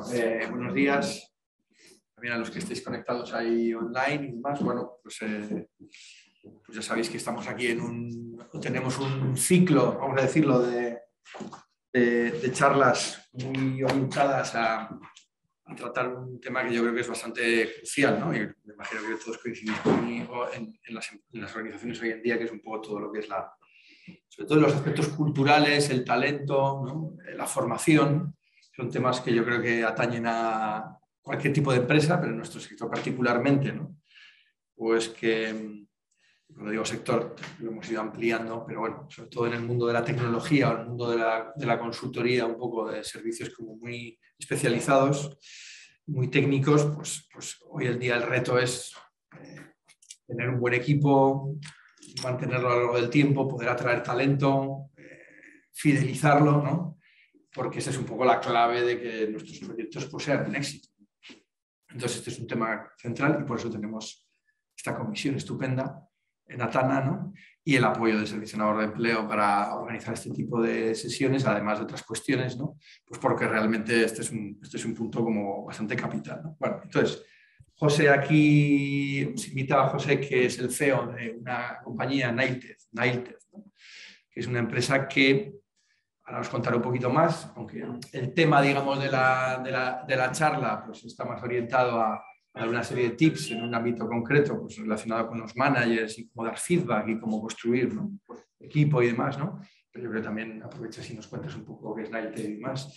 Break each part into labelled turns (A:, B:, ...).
A: Buenos días también a los que estéis conectados ahí online y demás. Bueno, pues ya sabéis que estamos aquí tenemos un ciclo, vamos a decirlo, de charlas muy orientadas a tratar un tema que yo creo que es bastante crucial, ¿no? Y me imagino que todos coincidís conmigo en las organizaciones hoy en día, que es un poco todo lo que es sobre todo los aspectos culturales, el talento, ¿no? La formación. Son temas que yo creo que atañen a cualquier tipo de empresa, pero en nuestro sector particularmente, ¿no? Pues que, cuando digo sector, lo hemos ido ampliando, pero bueno, sobre todo en el mundo de la tecnología o en el mundo de la consultoría, un poco de servicios como muy especializados, muy técnicos, pues hoy en día el reto es tener un buen equipo, mantenerlo a lo largo del tiempo, poder atraer talento, fidelizarlo, ¿no? Porque esa es un poco la clave de que nuestros proyectos pues, sean un éxito. Entonces, este es un tema central y por eso tenemos esta comisión estupenda en Atana, ¿no? Y el apoyo del Servicio Navarro de Empleo para organizar este tipo de sesiones, además de otras cuestiones, ¿no? Pues porque realmente este es un punto como bastante capital, ¿no? Bueno, entonces, José aquí, nos invita a José, que es el CEO de una compañía, Nailtez, ¿no? Que es una empresa que ahora os contaré un poquito más, aunque el tema, digamos, de la charla pues, está más orientado a dar una serie de tips en un ámbito concreto pues, relacionado con los managers y cómo dar feedback y cómo construir, ¿no? Equipo y demás, ¿no? Pero yo creo que también aprovecha si nos cuentas un poco qué es Nailtez y demás.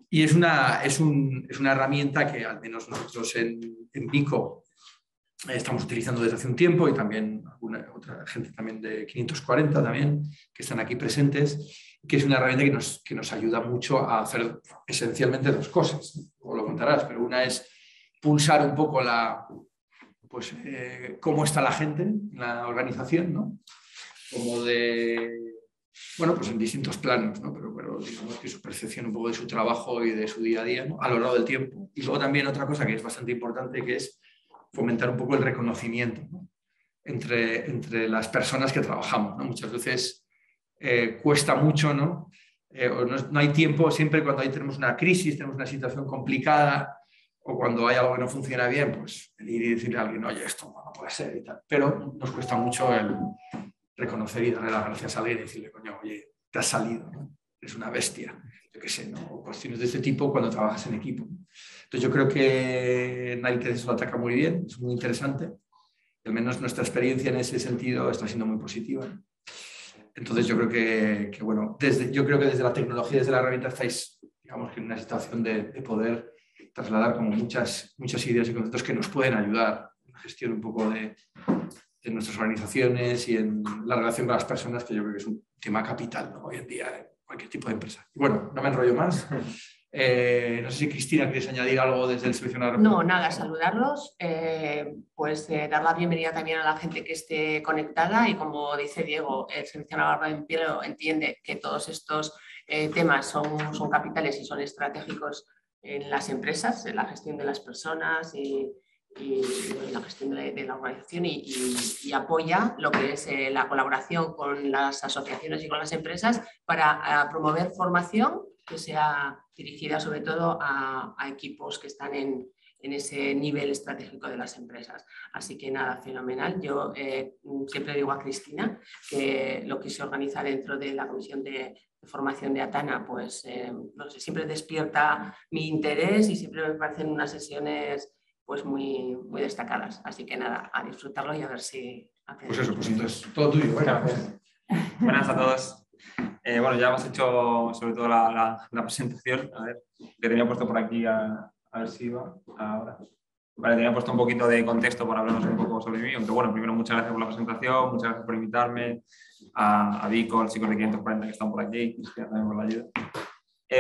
A: Y es una herramienta que al menos nosotros en Vico estamos utilizando desde hace un tiempo y también otra gente también de 540 también, que están aquí presentes, que es una herramienta que nos ayuda mucho a hacer esencialmente dos cosas, o lo contarás, pero una es pulsar un poco cómo está la gente en la organización, ¿no? Como bueno, pues en distintos planos, ¿no? Pero digamos que su percepción un poco de su trabajo y de su día a día, ¿no? A lo largo del tiempo. Y luego también otra cosa que es bastante importante, que es fomentar un poco el reconocimiento, ¿no? entre las personas que trabajamos, ¿no? Muchas veces cuesta mucho, ¿no? No hay tiempo, siempre cuando tenemos una crisis, tenemos una situación complicada o cuando hay algo que no funciona bien, pues el ir y decirle a alguien, oye, esto no puede ser y tal. Pero nos cuesta mucho el reconocer y darle las gracias a alguien y decirle, coño, oye, te has salido, ¿no? Eres una bestia, yo qué sé, ¿no? O cuestiones de este tipo cuando trabajas en equipo. Entonces yo creo que Nailtez eso lo ataca muy bien, es muy interesante. Al menos nuestra experiencia en ese sentido está siendo muy positiva. Entonces yo creo que bueno, yo creo que desde la tecnología, desde la herramienta estáis, digamos, en una situación de poder trasladar como muchas ideas y conceptos que nos pueden ayudar en la gestión un poco de nuestras organizaciones y en la relación con las personas, que yo creo que es un tema capital, ¿no? Hoy en día en cualquier tipo de empresa. Y bueno, no me enrollo más. No sé si Cristina quieres añadir algo desde el Servicio Navarro.
B: No, nada, saludarlos, dar la bienvenida también a la gente que esté conectada y como dice Diego, el Servicio Navarro de Empleo entiende que todos estos temas son capitales y son estratégicos en las empresas, en la gestión de las personas y la gestión de la organización y apoya lo que es la colaboración con las asociaciones y con las empresas para promover formación que sea dirigida sobre todo a equipos que están en ese nivel estratégico de las empresas. Así que nada, fenomenal. Yo siempre digo a Cristina que lo que se organiza dentro de la comisión de formación de Atana, pues no sé, siempre despierta mi interés y siempre me parecen unas sesiones pues muy, muy destacadas. Así que nada, a disfrutarlo y a ver si...
A: Pues eso, pues entonces, todo tuyo.
C: Buenas a todos. Bueno, ya hemos hecho sobre todo la presentación. A ver, que tenía puesto por aquí a ver si iba ahora. Vale, tenía puesto un poquito de contexto para hablarnos un poco sobre mí. Aunque bueno, primero muchas gracias por la presentación, muchas gracias por invitarme, a Vico, al chico de 540 que están por aquí, Cristian también por la ayuda.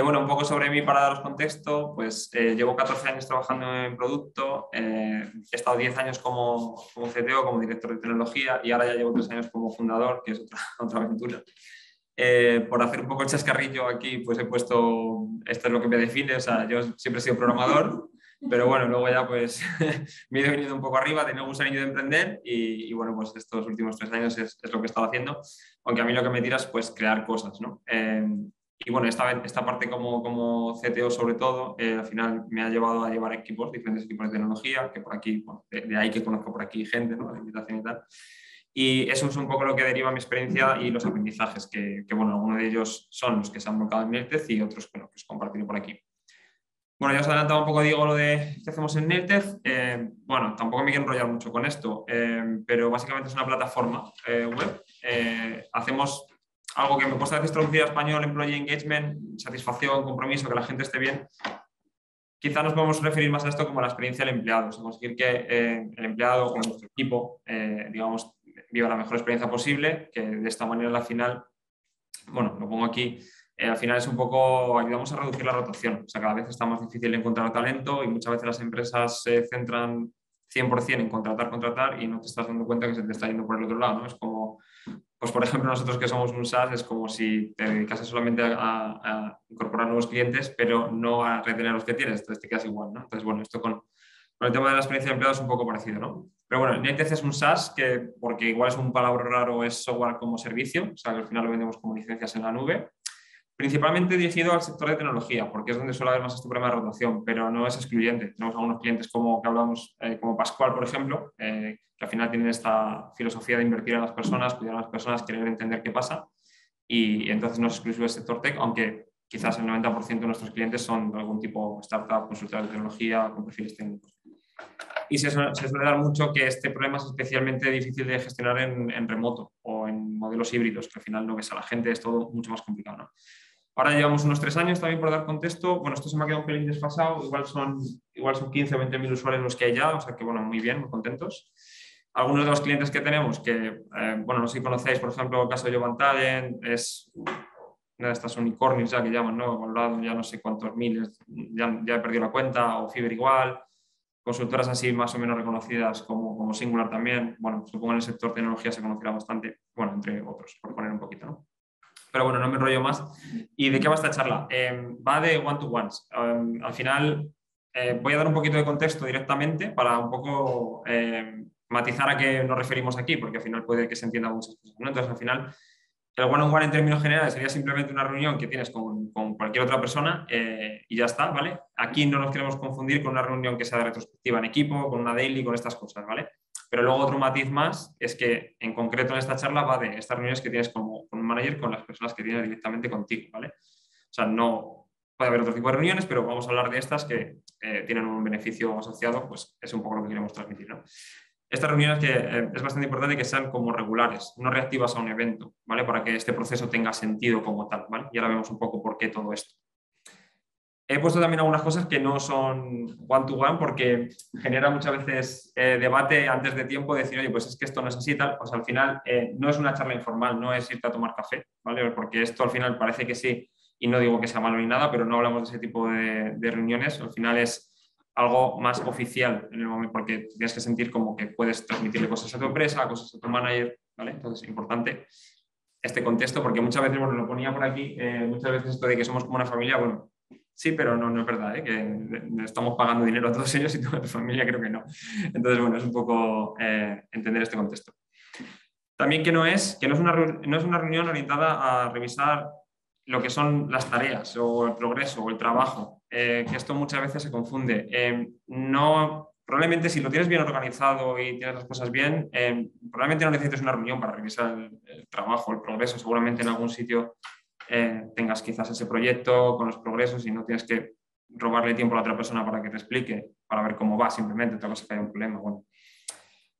C: Bueno, un poco sobre mí para daros contexto, pues llevo 14 años trabajando en producto, he estado 10 años como CTO, como director de tecnología y ahora ya llevo 3 años como fundador, que es otra aventura. Por hacer un poco el chascarrillo aquí, pues he puesto, esto es lo que me define, o sea, yo siempre he sido programador, pero bueno, luego ya pues me he venido un poco arriba, tenía un gusanillo de emprender y bueno, pues estos últimos 3 años es lo que he estado haciendo, aunque a mí lo que me tira es pues crear cosas, ¿no? Y bueno, esta parte como CTO sobre todo, al final me ha llevado a llevar diferentes equipos de tecnología, que por aquí, bueno, de ahí que conozco por aquí gente, ¿no? De invitación y tal. Y eso es un poco lo que deriva mi experiencia y los aprendizajes, que bueno, algunos de ellos son los que se han volcado en Nailtez y otros, bueno, que os compartiré por aquí. Bueno, ya os adelantaba un poco, Diego, lo de qué hacemos en Nailtez. Bueno, tampoco me quiero enrollar mucho con esto, pero básicamente es una plataforma web. Hacemos algo que me cuesta a veces traducir a español: employee engagement, satisfacción, compromiso, que la gente esté bien. Quizá nos podemos referir más a esto como la experiencia del empleado, o sea, conseguir que el empleado o nuestro equipo, digamos, viva la mejor experiencia posible, que de esta manera al final, bueno, lo pongo aquí, al final es un poco, ayudamos a reducir la rotación, o sea, cada vez está más difícil encontrar talento y muchas veces las empresas se centran 100% en contratar y no te estás dando cuenta que se te está yendo por el otro lado, ¿no? Es como, pues por ejemplo, nosotros que somos un SaaS, es como si te dedicases solamente a incorporar nuevos clientes, pero no a retener a los que tienes, entonces te quedas igual, ¿no? Entonces, bueno, esto con el tema de la experiencia de empleado es un poco parecido, ¿no? Pero bueno, Nailtez es un SaaS que, porque igual es un palabra raro, es software como servicio, o sea, que al final lo vendemos como licencias en la nube, principalmente dirigido al sector de tecnología, porque es donde suele haber más este problema de rotación, pero no es excluyente. Tenemos algunos clientes como que hablamos, como Pascual, por ejemplo, que al final tienen esta filosofía de invertir en las personas, cuidar a las personas, querer entender qué pasa, y entonces no es exclusivo del sector tech, aunque quizás el 90% de nuestros clientes son de algún tipo startup, consultoras de tecnología, con perfiles técnicos. Y se suele dar mucho que este problema es especialmente difícil de gestionar en remoto o en modelos híbridos, que al final no ves a la gente, es todo mucho más complicado, ¿no? Ahora llevamos unos 3 años también, por dar contexto. Bueno, esto se me ha quedado un pelín desfasado, igual son 15 o 20 mil usuarios los que hay ya, o sea que bueno, muy bien, muy contentos. Algunos de los clientes que tenemos, que bueno, no sé si conocéis, por ejemplo, el caso de Jovan Talent, es una de estas unicornios ya que llaman, ¿no? Valorado ya no sé cuántos miles, ya he perdido la cuenta, o Fiverr igual, consultoras así más o menos reconocidas como Singular también. Bueno, supongo en el sector tecnología se conocerá bastante, bueno, entre otros, por poner un poquito, ¿no? Pero bueno, no me enrollo más. ¿Y de qué va esta charla? Va de one-to-ones. Al final voy a dar un poquito de contexto directamente para un poco matizar a qué nos referimos aquí, porque al final puede que se entienda muchas cosas, ¿no? Entonces, al final, el one-on-one en términos generales sería simplemente una reunión que tienes con cualquier otra persona y ya está, ¿vale? Aquí no nos queremos confundir con una reunión que sea de retrospectiva en equipo, con una daily, con estas cosas, ¿vale? Pero luego otro matiz más es que en concreto en esta charla va de estas reuniones que tienes con un manager con las personas que tienes directamente contigo, ¿vale? O sea, no puede haber otro tipo de reuniones, pero vamos a hablar de estas que tienen un beneficio asociado, pues es un poco lo que queremos transmitir, ¿no? Estas reuniones que es bastante importante que sean como regulares, no reactivas a un evento, ¿vale? Para que este proceso tenga sentido como tal, ¿vale? Y ahora vemos un poco por qué todo esto. He puesto también algunas cosas que no son one-to-one porque genera muchas veces debate antes de tiempo, decir, oye, pues es que esto no es así y tal. Pues al final no es una charla informal, no es irte a tomar café, ¿vale? Porque esto al final parece que sí, y no digo que sea malo ni nada, pero no hablamos de ese tipo de reuniones. Al final es algo más oficial en el momento, porque tienes que sentir como que puedes transmitirle cosas a tu empresa, cosas a tu manager, ¿vale? Entonces es importante este contexto, porque muchas veces, bueno, lo ponía por aquí, muchas veces esto de que somos como una familia, bueno, sí, pero no es verdad, ¿eh? Que estamos pagando dinero a todos ellos y toda tu familia creo que no. Entonces, bueno, es un poco entender este contexto. También que no es una reunión orientada a revisar lo que son las tareas o el progreso o el trabajo, que esto muchas veces se confunde. Probablemente si lo tienes bien organizado y tienes las cosas bien, probablemente no necesites una reunión para revisar el trabajo, el progreso. Seguramente en algún sitio tengas quizás ese proyecto con los progresos y no tienes que robarle tiempo a la otra persona para que te explique, para ver cómo va simplemente, otra cosa que haya un problema. Bueno,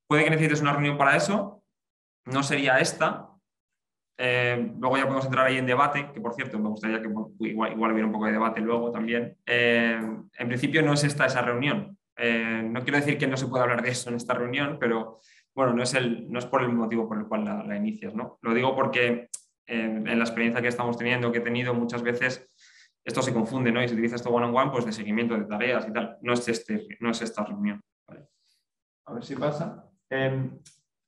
C: puede que necesites una reunión para eso, no sería esta. Luego ya podemos entrar ahí en debate, que por cierto me gustaría que igual hubiera un poco de debate luego también. En principio no es esta esa reunión. No quiero decir que no se pueda hablar de eso en esta reunión, pero bueno, no es por el motivo por el cual la inicias, ¿no? Lo digo porque en la experiencia que estamos teniendo, que he tenido muchas veces, esto se confunde, ¿no? Y se utiliza esto one-on-one, pues de seguimiento de tareas y tal. No es esta reunión. ¿Vale? A ver si pasa.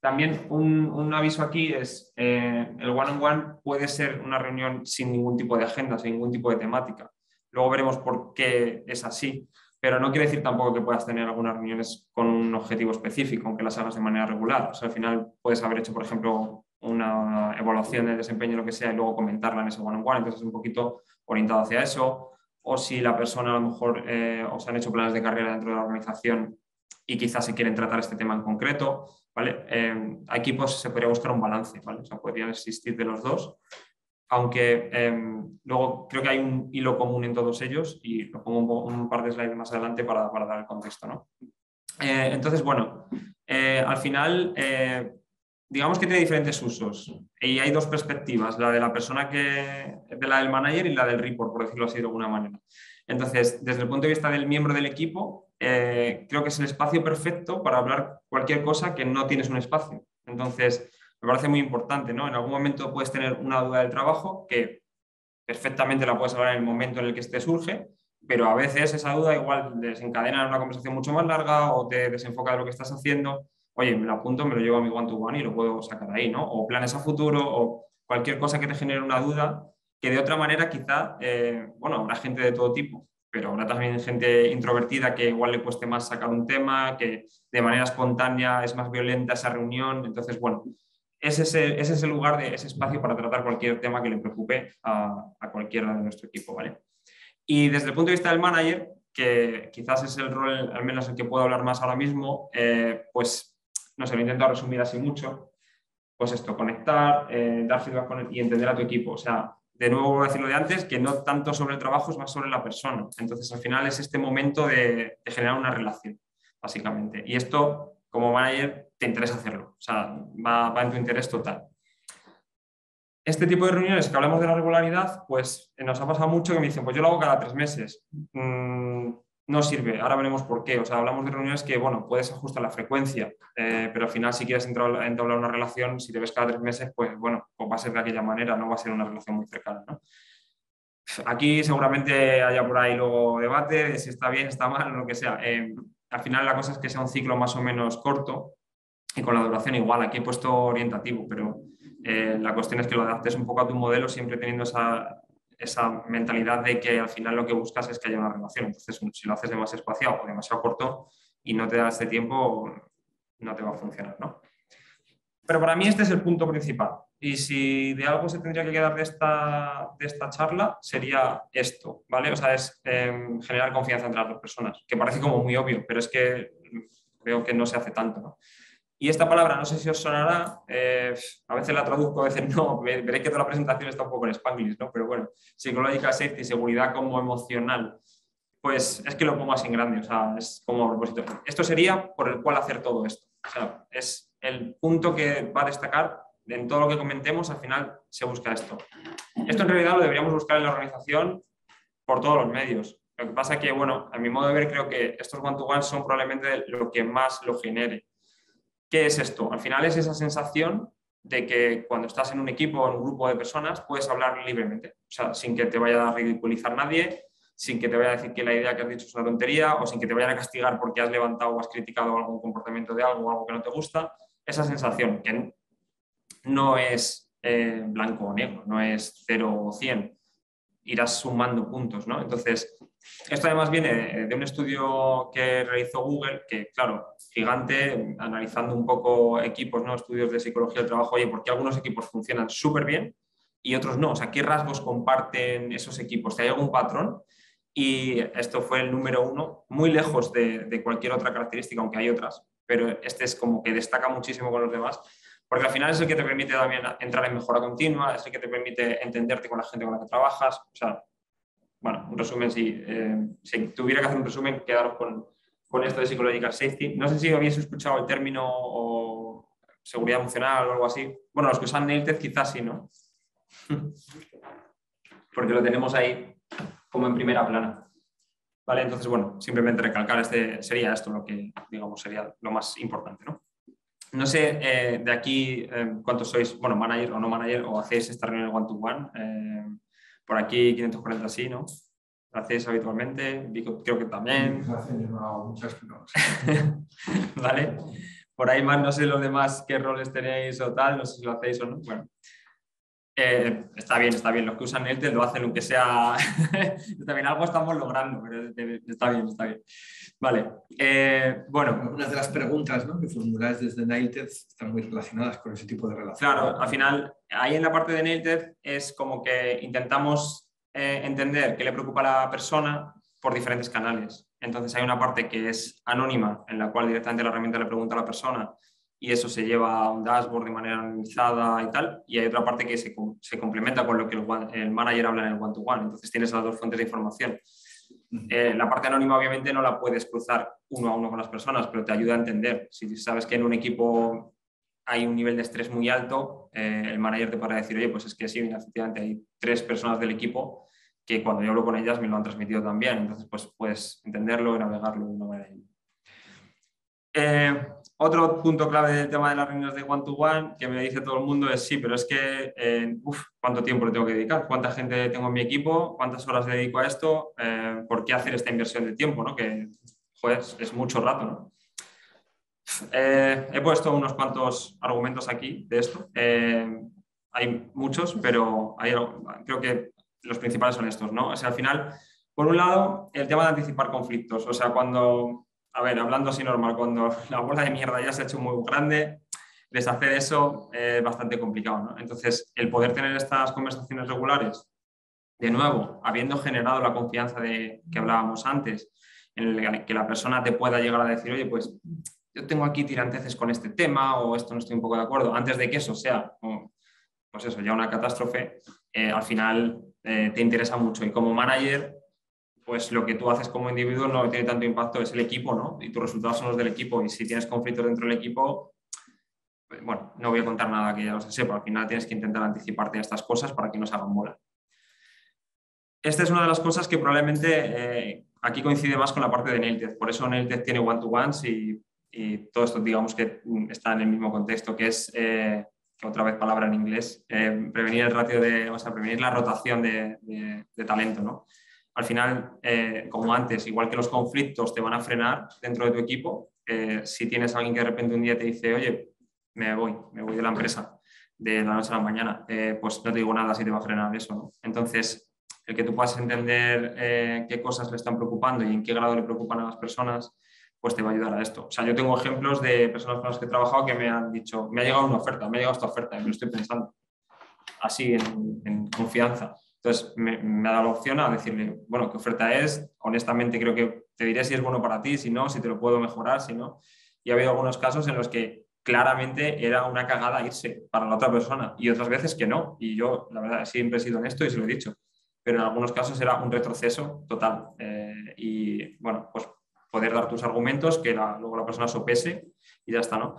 C: También un aviso aquí es el one-on-one puede ser una reunión sin ningún tipo de agenda, sin ningún tipo de temática. Luego veremos por qué es así, pero no quiere decir tampoco que puedas tener algunas reuniones con un objetivo específico, aunque las hagas de manera regular. O sea, al final puedes haber hecho, por ejemplo, una evaluación del desempeño, lo que sea, y luego comentarla en ese one-on-one, entonces es un poquito orientado hacia eso. O si la persona a lo mejor o se han hecho planes de carrera dentro de la organización y quizás se quieren tratar este tema en concreto, ¿vale? Aquí pues se podría buscar un balance, ¿vale? O sea, podrían existir de los dos, aunque luego creo que hay un hilo común en todos ellos y lo pongo un par de slides más adelante para dar el contexto, ¿no? Entonces, bueno, al final digamos que tiene diferentes usos y hay dos perspectivas, la de la persona de la del manager y la del report, por decirlo así de alguna manera. Entonces, desde el punto de vista del miembro del equipo, creo que es el espacio perfecto para hablar cualquier cosa que no tienes un espacio. Entonces, me parece muy importante, ¿no? En algún momento puedes tener una duda del trabajo que perfectamente la puedes hablar en el momento en el que te surge, pero a veces esa duda igual desencadena una conversación mucho más larga o te desenfoca de lo que estás haciendo. Oye, me lo apunto, me lo llevo a mi one-to-one y lo puedo sacar ahí, ¿no? O planes a futuro o cualquier cosa que te genere una duda que de otra manera quizá, bueno, habrá gente de todo tipo, pero habrá también gente introvertida que igual le cueste más sacar un tema, que de manera espontánea es más violenta esa reunión. Entonces, bueno, ese es el lugar, ese espacio para tratar cualquier tema que le preocupe a cualquiera de nuestro equipo, ¿vale? Y desde el punto de vista del manager, que quizás es el rol, al menos el que puedo hablar más ahora mismo, pues no sé, lo he intentado resumir así mucho. Pues esto, conectar, dar feedback y entender a tu equipo. O sea, de nuevo voy a decir lo de antes, que no tanto sobre el trabajo, es más sobre la persona. Entonces, al final es este momento de generar una relación, básicamente. Y esto, como manager, te interesa hacerlo. O sea, va en tu interés total. Este tipo de reuniones que hablamos de la regularidad, pues nos ha pasado mucho que me dicen, pues yo lo hago cada 3 meses. No sirve, ahora veremos por qué. O sea, hablamos de reuniones que, bueno, puedes ajustar la frecuencia, pero al final si quieres entablar una relación, si te ves cada 3 meses, pues bueno, pues va a ser de aquella manera, no va a ser una relación muy cercana, ¿no? Aquí seguramente haya por ahí luego debate de si está bien, está mal, o lo que sea. Al final la cosa es que sea un ciclo más o menos corto y con la duración igual. Aquí he puesto orientativo, pero la cuestión es que lo adaptes un poco a tu modelo, siempre teniendo esa mentalidad de que al final lo que buscas es que haya una relación. Entonces, si lo haces demasiado espaciado o demasiado corto y no te da este tiempo, no te va a funcionar, ¿no? Pero para mí este es el punto principal. Y si de algo se tendría que quedar de esta charla, sería esto, ¿vale? O sea, es generar confianza entre las dos personas, que parece como muy obvio, pero es que creo que no se hace tanto, ¿no? Y esta palabra, no sé si os sonará, a veces la traduzco, a veces no, veréis que toda la presentación está un poco en Spanglish, ¿no? Pero bueno, Psychological Safety, seguridad como emocional, pues es que lo pongo así en grande, o sea, es como a propósito. Esto sería por el cual hacer todo esto. O sea, es el punto que va a destacar en todo lo que comentemos, al final se busca esto. Esto en realidad lo deberíamos buscar en la organización por todos los medios. Lo que pasa es que, bueno, a mi modo de ver, creo que estos one-to-one son probablemente lo que más lo genere. ¿Qué es esto? Al final es esa sensación de que cuando estás en un equipo o en un grupo de personas puedes hablar libremente, o sea, sin que te vaya a ridiculizar nadie, sin que te vaya a decir que la idea que has dicho es una tontería o sin que te vayan a castigar porque has levantado o has criticado algún comportamiento de algo o algo que no te gusta. Esa sensación que no es blanco o negro, no es 0 o 100, irás sumando puntos, ¿no? Entonces, esto además viene de un estudio que realizó Google, que claro, gigante, analizando un poco equipos, ¿no? Estudios de psicología del trabajo, oye, ¿por qué algunos equipos funcionan súper bien y otros no? O sea, ¿qué rasgos comparten esos equipos? ¿Hay algún patrón? Y esto fue el número 1, muy lejos de cualquier otra característica, aunque hay otras, pero este es como que destaca muchísimo con los demás, porque al final es el que te permite también entrar en mejora continua, es el que te permite entenderte con la gente con la que trabajas. O sea, bueno, un resumen, si tuviera que hacer un resumen, quedaros con esto de Psychological Safety. No sé si habéis escuchado el término o seguridad emocional o algo así. Bueno, los que usan Nailed quizás sí, ¿no? Porque lo tenemos ahí como en primera plana. Vale, entonces, bueno, simplemente recalcar sería esto lo que, digamos, sería lo más importante, ¿no? No sé de aquí cuántos sois, bueno, manager o no manager, o hacéis esta reunión one-to-one. Por aquí 540 sí, ¿no? ¿Lo hacéis habitualmente? Vico, creo que también.
A: Yo no hago muchas, pero
C: Vale. Por ahí más, no sé los demás qué roles tenéis o tal, no sé si lo hacéis o no. Bueno, Está bien. Los que usan Nailed lo hacen, aunque sea... También algo estamos logrando, pero está bien. Vale. Bueno.
A: Algunas de las preguntas, ¿no?, que formuláis desde Nailed están muy relacionadas con ese tipo de relación.
C: Claro, al final, ahí en la parte de Nailed es como que intentamos entender qué le preocupa a la persona por diferentes canales. Entonces hay una parte que es anónima, en la cual directamente la herramienta le pregunta a la persona y eso se lleva a un dashboard de manera anonimizada y tal. Y hay otra parte que se complementa con lo que el manager habla en el one-to-one. Entonces tienes las dos fuentes de información. La parte anónima obviamente no la puedes cruzar uno a uno con las personas, pero te ayuda a entender. Si sabes que en un equipo hay un nivel de estrés muy alto, el manager te podrá decir, oye, pues es que sí, efectivamente hay 3 personas del equipo que cuando yo hablo con ellas me lo han transmitido también. Entonces, pues puedes entenderlo y navegarlo de una manera. Otro punto clave del tema de las reuniones de one-to-one que me dice todo el mundo es sí, pero es que ¿cuánto tiempo le tengo que dedicar? ¿Cuánta gente tengo en mi equipo? ¿Cuántas horas le dedico a esto? ¿Por qué hacer esta inversión de tiempo, ¿no? Que, joder, es mucho rato, ¿no? He puesto unos cuantos argumentos aquí de esto. Hay muchos, pero creo que los principales son estos, ¿no? O sea, al final, por un lado, el tema de anticipar conflictos. O sea, hablando así normal, cuando la bola de mierda ya se ha hecho muy grande, deshacer eso es bastante complicado, ¿no? Entonces, el poder tener estas conversaciones regulares, de nuevo, habiendo generado la confianza que hablábamos antes, en el que la persona te pueda llegar a decir, oye, pues yo tengo aquí tiranteces con este tema o esto no estoy un poco de acuerdo, antes de que eso sea, pues eso, ya una catástrofe, al final te interesa mucho. Y como manager, pues lo que tú haces como individuo no tiene tanto impacto, es el equipo, ¿no? Y tus resultados son los del equipo. Y si tienes conflictos dentro del equipo, pues, bueno, no voy a contar nada que ya no se sepa. Al final tienes que intentar anticiparte a estas cosas para que no se hagan bola. Esta es una de las cosas que probablemente aquí coincide más con la parte de Nailed. Por eso Nailed tiene one-to-ones y todo esto, digamos, que está en el mismo contexto, que es, otra vez palabra en inglés, prevenir prevenir la rotación de talento, ¿no? Al final, como antes, igual que los conflictos te van a frenar dentro de tu equipo, si tienes a alguien que de repente un día te dice, oye, me voy de la empresa de la noche a la mañana, pues no te digo nada si te va a frenar eso, ¿no? Entonces, el que tú puedas entender qué cosas le están preocupando y en qué grado le preocupan a las personas, pues te va a ayudar a esto. O sea, yo tengo ejemplos de personas con las que he trabajado que me han dicho, me ha llegado una oferta, me ha llegado esta oferta y me lo estoy pensando, así en confianza. Entonces me ha dado la opción a decirle, bueno, ¿qué oferta es? Honestamente creo que te diré si es bueno para ti, si no, si te lo puedo mejorar, si no. Y ha habido algunos casos en los que claramente era una cagada irse para la otra persona y otras veces que no. Y yo, la verdad, siempre he sido honesto y se lo he dicho. Pero en algunos casos era un retroceso total. Y bueno, pues poder dar tus argumentos, que luego la persona sopese y ya está, ¿no?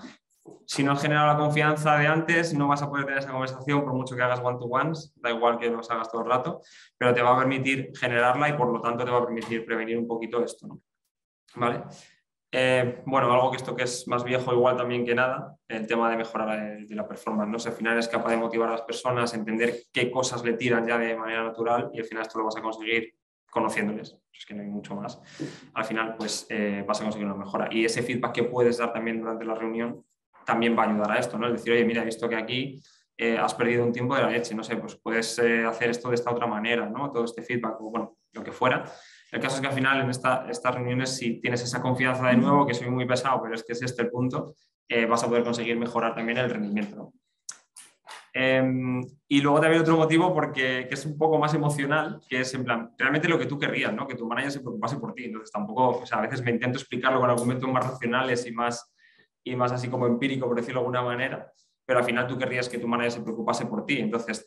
C: Si no has generado la confianza de antes, no vas a poder tener esa conversación por mucho que hagas one-to-ones, da igual que los hagas todo el rato, pero te va a permitir generarla y por lo tanto te va a permitir prevenir un poquito esto, ¿no? ¿Vale? Bueno, algo que es más viejo igual también que nada, el tema de mejorar de la performance, ¿no? O sea, al final es capaz de motivar a las personas, entender qué cosas le tiran ya de manera natural y al final esto lo vas a conseguir conociéndoles, es que no hay mucho más. Al final, pues vas a conseguir una mejora. Y ese feedback que puedes dar también durante la reunión también va a ayudar a esto, ¿no? Es decir, oye, mira, he visto que aquí has perdido un tiempo de la leche, no sé, pues puedes hacer esto de esta otra manera, ¿no? Todo este feedback, o bueno, lo que fuera. El caso es que al final en estas reuniones, si tienes esa confianza de nuevo, que soy muy pesado, pero es que es este el punto, vas a poder conseguir mejorar también el rendimiento, ¿no? Y luego también otro motivo que es un poco más emocional, que es en plan, realmente lo que tú querrías, ¿no? Que tu manager se preocupase por ti. Entonces tampoco, o sea, a veces me intento explicarlo con argumentos más racionales y más así como empírico, por decirlo de alguna manera, pero al final tú querrías que tu manager se preocupase por ti. Entonces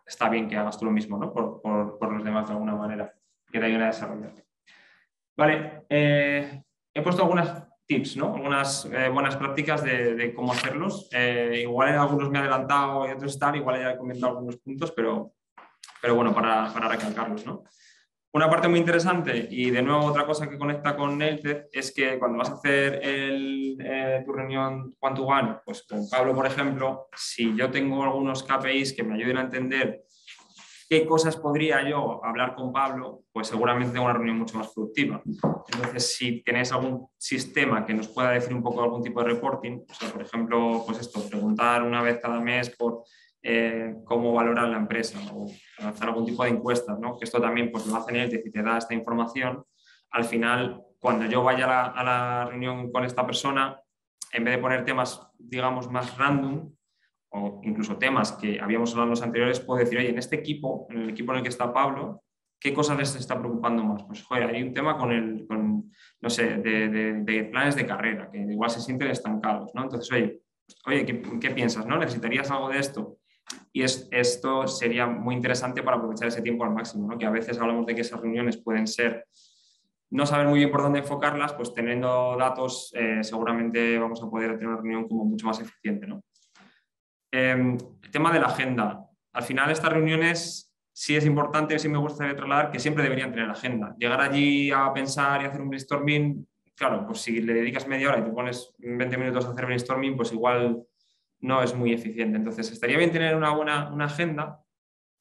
C: está bien que hagas tú lo mismo, ¿no? Por los demás de alguna manera, que te ayuden a desarrollar. Vale, he puesto algunas tips, ¿no? Algunas buenas prácticas de cómo hacerlos. Igual en algunos me he adelantado y otros están, igual ya he comentado algunos puntos, pero bueno, para recalcarlos, ¿no? Una parte muy interesante y de nuevo otra cosa que conecta con Nailed es que cuando vas a hacer tu reunión one-to-one, pues con Pablo, por ejemplo, si yo tengo algunos KPIs que me ayuden a entender qué cosas podría yo hablar con Pablo, pues seguramente tengo una reunión mucho más productiva. Entonces, si tenéis algún sistema que nos pueda decir un poco algún tipo de reporting, o sea, por ejemplo, pues esto, preguntar una vez cada mes por cómo valoran la empresa o lanzar algún tipo de encuestas, ¿no? Que esto también pues, lo hacen ellos y te da esta información. Al final, cuando yo vaya a la reunión con esta persona, en vez de poner temas, digamos, más random o incluso temas que habíamos hablado en los anteriores, puedo decir, oye, en este equipo, en el equipo en el que está Pablo, ¿qué cosas les está preocupando más? Pues, joder, hay un tema no sé, de planes de carrera, que igual se sienten estancados, ¿no? Entonces, oye, ¿qué piensas, no? ¿Necesitarías algo de esto? Y esto sería muy interesante para aprovechar ese tiempo al máximo, ¿no? Que a veces hablamos de que esas reuniones pueden ser no saber muy bien por dónde enfocarlas, pues teniendo datos seguramente vamos a poder tener una reunión como mucho más eficiente, ¿no? El tema de la agenda. Al final estas reuniones sí es importante, sí me gustaría trasladar que siempre deberían tener agenda. Llegar allí a pensar y hacer un brainstorming, claro, pues si le dedicas media hora y te pones 20 minutos a hacer brainstorming, pues igual no es muy eficiente. Entonces estaría bien tener una agenda,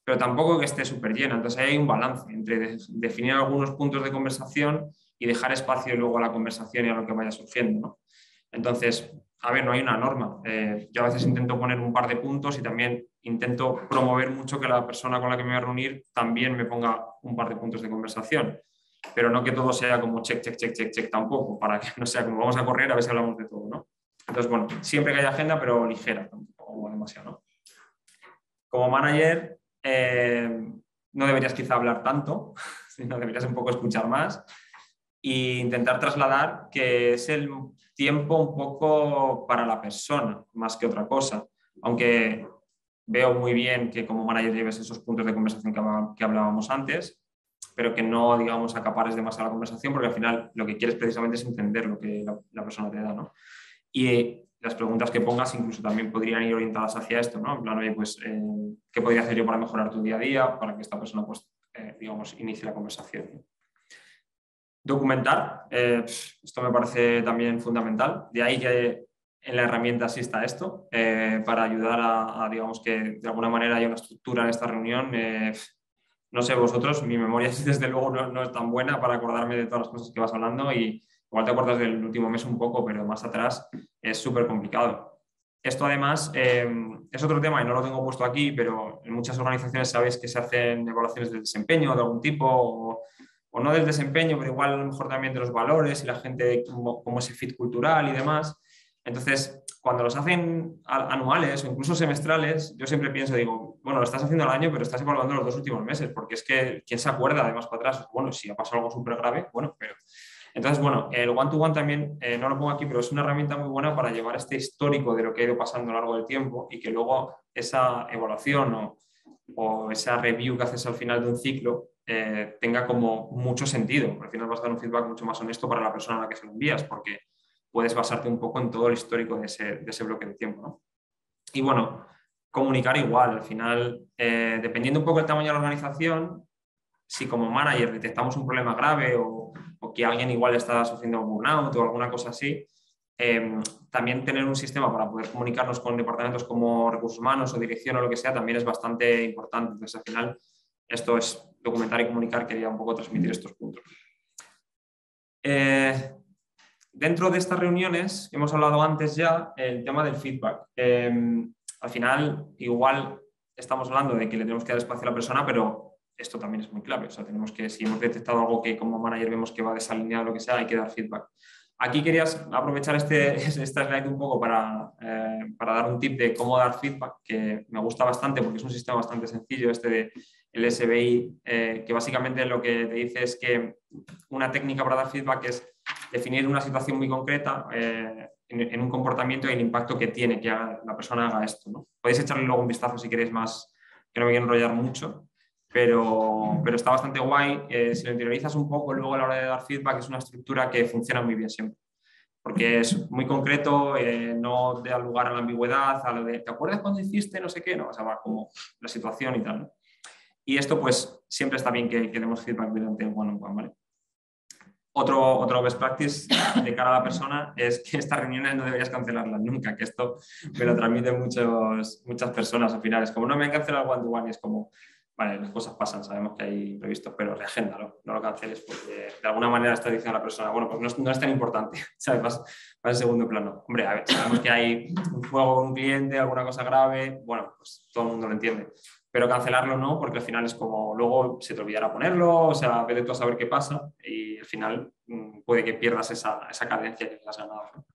C: pero tampoco que esté súper llena. Entonces ahí hay un balance entre definir algunos puntos de conversación y dejar espacio luego a la conversación y a lo que vaya surgiendo, ¿no? Entonces, a ver, no hay una norma. Yo a veces intento poner un par de puntos y también intento promover mucho que la persona con la que me voy a reunir también me ponga un par de puntos de conversación. Pero no que todo sea como check, check, check, check, check tampoco, para que no sea como vamos a correr a ver si hablamos de todo, ¿no? Entonces, bueno, siempre que haya agenda, pero ligera, tampoco demasiado, ¿no? Como manager, no deberías quizá hablar tanto, sino deberías un poco escuchar más e intentar trasladar que es el tiempo un poco para la persona, más que otra cosa. Aunque veo muy bien que como manager lleves esos puntos de conversación que hablábamos antes, pero que no, digamos, acapares demasiado la conversación, porque al final lo que quieres precisamente es entender lo que la persona te da, ¿no? Y las preguntas que pongas incluso también podrían ir orientadas hacia esto, ¿no? En plan, oye, pues, ¿qué podría hacer yo para mejorar tu día a día? Para que esta persona, pues, digamos, inicie la conversación. Documentar, esto me parece también fundamental. De ahí que en la herramienta exista esto, para ayudar a, digamos, que de alguna manera haya una estructura en esta reunión. No sé vosotros, mi memoria desde luego no es tan buena para acordarme de todas las cosas que vas hablando y igual te acuerdas del último mes un poco, pero más atrás es súper complicado. Esto además es otro tema y no lo tengo puesto aquí, pero en muchas organizaciones sabéis que se hacen evaluaciones del desempeño de algún tipo o no del desempeño, pero igual a lo mejor también de los valores y la gente, como ese fit cultural y demás. Entonces, cuando los hacen anuales o incluso semestrales, yo siempre pienso, digo, bueno, lo estás haciendo al año, pero estás evaluando los 2 últimos meses, porque es que, ¿quién se acuerda además para atrás? Bueno, si ha pasado algo súper grave, bueno, pero... Entonces, bueno, el one-to-one también, no lo pongo aquí, pero es una herramienta muy buena para llevar este histórico de lo que ha ido pasando a lo largo del tiempo y que luego esa evaluación o esa review que haces al final de un ciclo tenga como mucho sentido. Al final vas a dar un feedback mucho más honesto para la persona a la que se lo envías, porque puedes basarte un poco en todo el histórico de ese bloque de tiempo, ¿no? Y bueno, comunicar igual. Al final, dependiendo un poco del tamaño de la organización, si como manager detectamos un problema grave o que alguien igual está sufriendo un burnout o alguna cosa así, también tener un sistema para poder comunicarnos con departamentos como recursos humanos o dirección o lo que sea también es bastante importante. Entonces, al final, esto es documentar y comunicar, quería un poco transmitir estos puntos. Dentro de estas reuniones, hemos hablado antes ya el tema del feedback. Al final, igual estamos hablando de que le tenemos que dar espacio a la persona, pero esto también es muy clave. O sea, tenemos que, si hemos detectado algo que como manager vemos que va desalineado o lo que sea, hay que dar feedback. Aquí querías aprovechar esta slide un poco para dar un tip de cómo dar feedback, que me gusta bastante porque es un sistema bastante sencillo, este de el SBI, que básicamente lo que te dice es que una técnica para dar feedback es definir una situación muy concreta en un comportamiento y el impacto que tiene que la persona haga esto, ¿no? Podéis echarle luego un vistazo si queréis más, que no me quiero enrollar mucho, pero está bastante guay. Si lo interiorizas un poco luego a la hora de dar feedback, es una estructura que funciona muy bien siempre, porque es muy concreto, no da lugar a la ambigüedad, a lo de ¿te acuerdas cuando hiciste no sé qué? No, o sea, va como la situación y tal, ¿no? Y esto pues siempre está bien que demos feedback durante el one-on-one, ¿vale? Otro best practice de cara a la persona es que estas reuniones no deberías cancelarlas nunca, que esto me lo transmiten muchas personas al final. Es como, no me han cancelado el one-to-one y es como, vale, las cosas pasan, sabemos que hay imprevistos, pero reagéndalo, no lo canceles porque de alguna manera está diciendo a la persona, bueno, pues no es tan importante, ¿sabes? Vas en segundo plano. Hombre, a ver, sabemos que hay un fuego con un cliente, alguna cosa grave, bueno, pues todo el mundo lo entiende. Pero cancelarlo no, porque al final es como luego se te olvidará ponerlo, o sea, vete tú a saber qué pasa y al final puede que pierdas esa cadencia que has ganado, ¿no?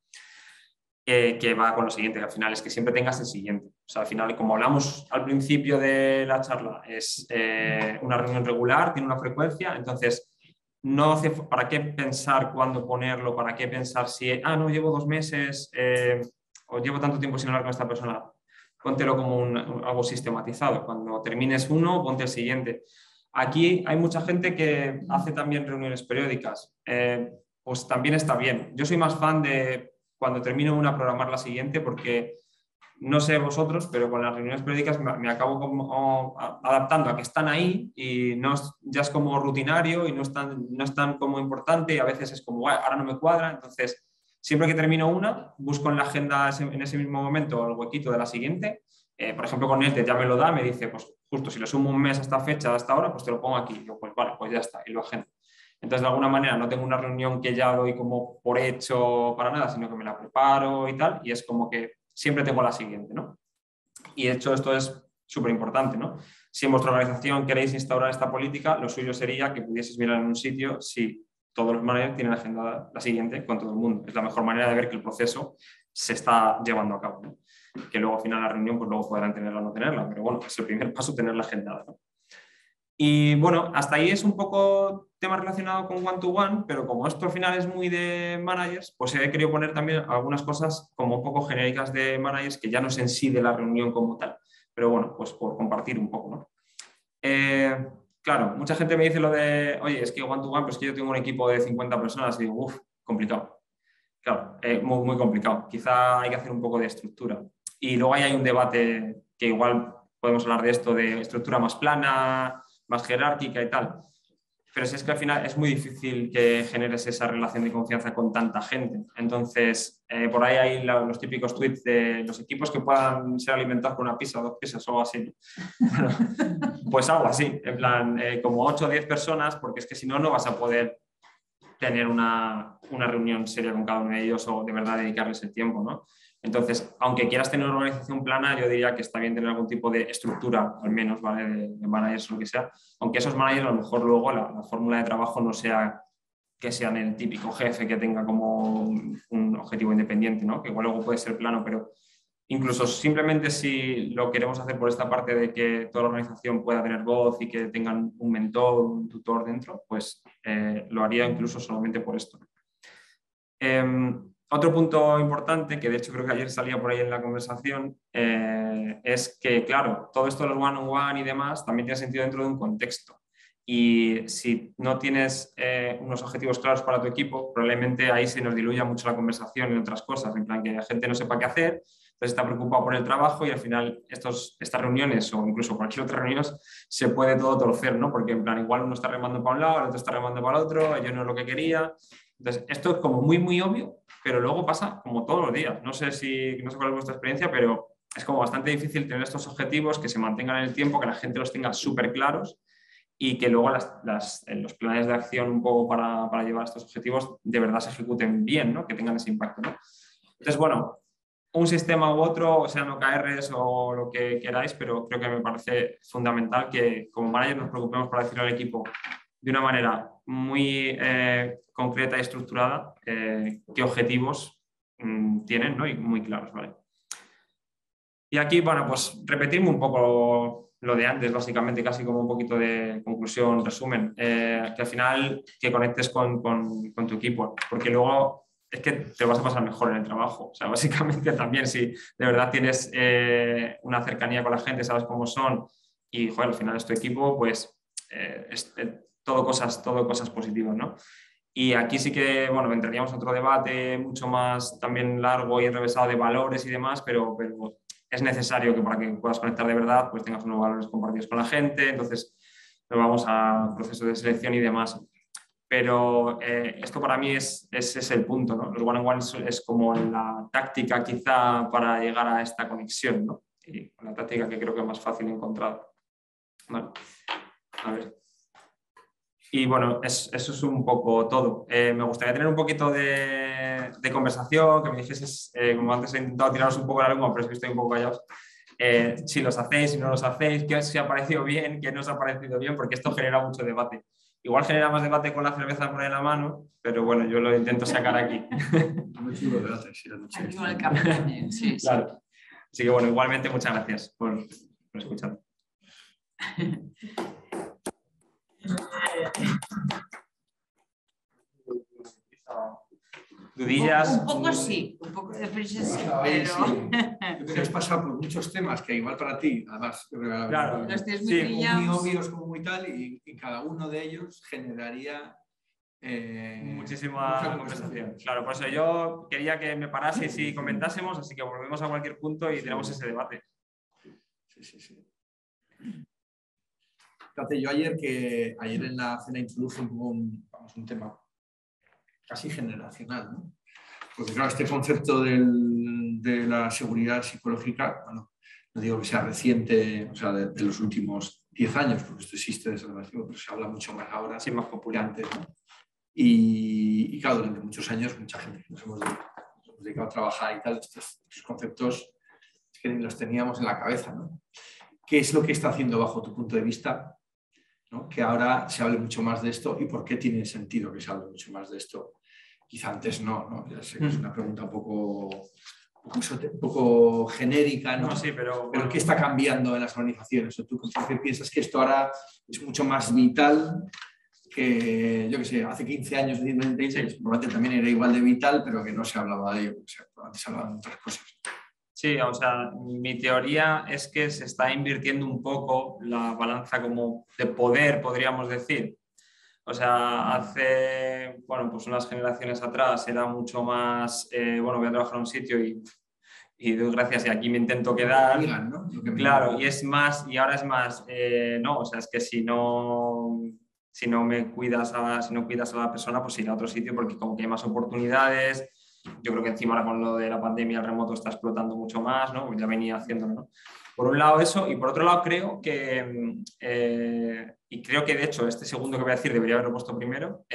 C: Que va con lo siguiente, que al final es que siempre tengas el siguiente. O sea, al final, como hablamos al principio de la charla, es una reunión regular, tiene una frecuencia, entonces no hace, ¿para qué pensar cuándo ponerlo? ¿Para qué pensar si, no, llevo 2 meses o llevo tanto tiempo sin hablar con esta persona? Póntelo como algo sistematizado. Cuando termines uno, ponte el siguiente. Aquí hay mucha gente que hace también reuniones periódicas. Pues también está bien. Yo soy más fan de cuando termino una programar la siguiente porque no sé vosotros, pero con las reuniones periódicas me acabo como adaptando a que están ahí y no, ya es como rutinario y no es tan como importante y a veces es como, ahora no me cuadra. Entonces, siempre que termino una, busco en la agenda en ese mismo momento el huequito de la siguiente. Por ejemplo, con este ya me lo da, me dice, pues justo si le sumo un mes a esta fecha, a esta hora, pues te lo pongo aquí. Yo, pues vale, pues ya está, y lo agendo. Entonces, de alguna manera, no tengo una reunión que ya doy como por hecho para nada, sino que me la preparo y tal, y es como que siempre tengo la siguiente, ¿no? Y de hecho, esto es súper importante, ¿no? Si en vuestra organización queréis instaurar esta política, lo suyo sería que pudieseis mirar en un sitio si todos los managers tienen agendada la siguiente con todo el mundo. Es la mejor manera de ver que el proceso se está llevando a cabo, ¿no? Que luego al final la reunión, pues luego podrán tenerla o no tenerla, pero bueno, es el primer paso tenerla agendada, ¿no? Y bueno, hasta ahí es un poco tema relacionado con one-to-one, pero como esto al final es muy de managers, pues he querido poner también algunas cosas como un poco genéricas de managers que ya no es en sí de la reunión como tal, pero bueno, pues por compartir un poco, ¿no? Claro, mucha gente me dice lo de, oye, es que one-to-one, pues que yo tengo un equipo de 50 personas y digo, uff, complicado. Claro, muy, muy complicado. Quizá hay que hacer un poco de estructura. Y luego ahí hay un debate que igual podemos hablar de esto, de estructura más plana, más jerárquica y tal. Pero si es que al final es muy difícil que generes esa relación de confianza con tanta gente. Entonces, por ahí hay los típicos tweets de los equipos que puedan ser alimentados con una pizza, 2 pizzas o algo así. Bueno, pues algo así, en plan, como 8 o 10 personas, porque es que si no, no vas a poder tener una reunión seria con cada uno de ellos o de verdad dedicarles el tiempo, ¿no? Entonces, aunque quieras tener una organización plana, yo diría que está bien tener algún tipo de estructura, al menos, ¿vale? De managers o lo que sea, aunque esos managers a lo mejor luego la fórmula de trabajo no sea que sean el típico jefe que tenga como un objetivo independiente, ¿no? Que igual luego puede ser plano, pero incluso simplemente si lo queremos hacer por esta parte de que toda la organización pueda tener voz y que tengan un mentor, un tutor dentro, pues lo haría incluso solamente por esto. Otro punto importante, que de hecho creo que ayer salía por ahí en la conversación, es que, claro, todo esto de los one-on-one y demás también tiene sentido dentro de un contexto. Y si no tienes unos objetivos claros para tu equipo, probablemente ahí se nos diluya mucho la conversación en otras cosas, en plan que la gente no sepa qué hacer, entonces está preocupado por el trabajo y al final estas reuniones o incluso cualquier otra reunión se puede todo torcer, ¿no? Porque en plan igual uno está remando para un lado, el otro está remando para el otro, yo no es lo que quería. Entonces esto es como muy, muy obvio, pero luego pasa como todos los días. No sé cuál es vuestra experiencia, pero es como bastante difícil tener estos objetivos que se mantengan en el tiempo, que la gente los tenga súper claros y que luego los planes de acción un poco para llevar estos objetivos de verdad se ejecuten bien, ¿no? Que tengan ese impacto, ¿no? Entonces, bueno, un sistema u otro, sean OKRs o lo que queráis, pero creo que me parece fundamental que como manager nos preocupemos por decirle al equipo de una manera muy concreta y estructurada qué objetivos tienen, ¿no? Y muy claros, ¿vale? Y aquí, bueno, pues repetirme un poco lo de antes, básicamente, casi como un poquito de conclusión, resumen, que al final que conectes con tu equipo, porque luego es que te vas a pasar mejor en el trabajo. O sea, básicamente también si de verdad tienes una cercanía con la gente, sabes cómo son y, joder, al final es tu equipo, pues es todo cosas positivas, ¿no? Y aquí sí que, bueno, entraríamos en otro debate mucho más también largo y enrevesado de valores y demás, pero es necesario que para que puedas conectar de verdad, pues tengas unos valores compartidos con la gente, entonces nos vamos a procesos de selección y demás. Pero esto para mí es el punto, ¿no? Los one-on-one es como la táctica quizá para llegar a esta conexión, ¿no? Y la táctica que creo que es más fácil encontrar. Vale. A ver. Y bueno, eso es un poco todo. Me gustaría tener un poquito de conversación, que me dijeses, como antes he intentado tiraros un poco la lengua, pero es que estoy un poco callados. Si los hacéis, si no los hacéis, qué os ha parecido bien, qué no os ha parecido bien, porque esto genera mucho debate. Igual genera más debate con la cerveza por ahí en la mano, pero bueno, yo lo intento sacar aquí.
A: Muy chulo debate, sí,
B: Aquí con el café también, sí.
C: Claro. Así que bueno, igualmente muchas gracias por escuchar. Dudillas.
D: Un poco sí, un poco de prisa sí,
A: Oye,
D: pero...
A: sí. Yo creo que has pasado por muchos temas que igual para ti, además, yo creo que
C: Claro.
D: Los tienes muy
C: Sí,
A: como muy
D: pillados.
A: obvios, como muy tal, y cada uno de ellos generaría
C: muchísima
A: mucha
C: conversación. Claro, por eso yo quería que me paraseis y comentásemos, así que volvemos a cualquier punto y tenemos ese debate.
A: Sí. Fíjate, yo ayer en la cena introduje un tema casi generacional, ¿no? Porque claro, este concepto de la seguridad psicológica, bueno, no digo que sea reciente, o sea, de los últimos 10 años, porque esto existe desde el vacío, pero se habla mucho más ahora,
C: Sí, más popular.
A: antes, ¿no? Y claro, durante muchos años, mucha gente nos hemos dedicado a trabajar y tal, estos conceptos que ni los teníamos en la cabeza, ¿no? ¿Qué es lo que está haciendo bajo tu punto de vista, ¿no? Que ahora se hable mucho más de esto y por qué tiene sentido que se hable mucho más de esto? Quizá antes no. Ya sé que es una pregunta un poco genérica, ¿no?
C: No, sí, pero
A: ¿qué está cambiando en las organizaciones? ¿O tú qué piensas que esto ahora es mucho más vital que, yo qué sé, hace 15 años, 20 años, probablemente también era igual de vital, pero que no se hablaba de ello? O sea, antes se hablaban de otras cosas.
C: Sí, o sea, mi teoría es que se está invirtiendo un poco la balanza como de poder, podríamos decir. O sea, hace, bueno, pues unas generaciones atrás era mucho más, bueno, voy a trabajar en un sitio y doy gracias y aquí me intento quedar.
A: Digan, ¿no?
C: Claro, y es más, y ahora es más, no, o sea, es que si no me cuidas si no cuidas a la persona, pues ir a otro sitio porque como que hay más oportunidades. Yo creo que encima ahora con lo de la pandemia el remoto está explotando mucho más, ¿no? Ya venía haciéndolo, ¿no? Por un lado eso, y por otro lado creo que, y creo que de hecho este segundo que voy a decir debería haberlo puesto primero,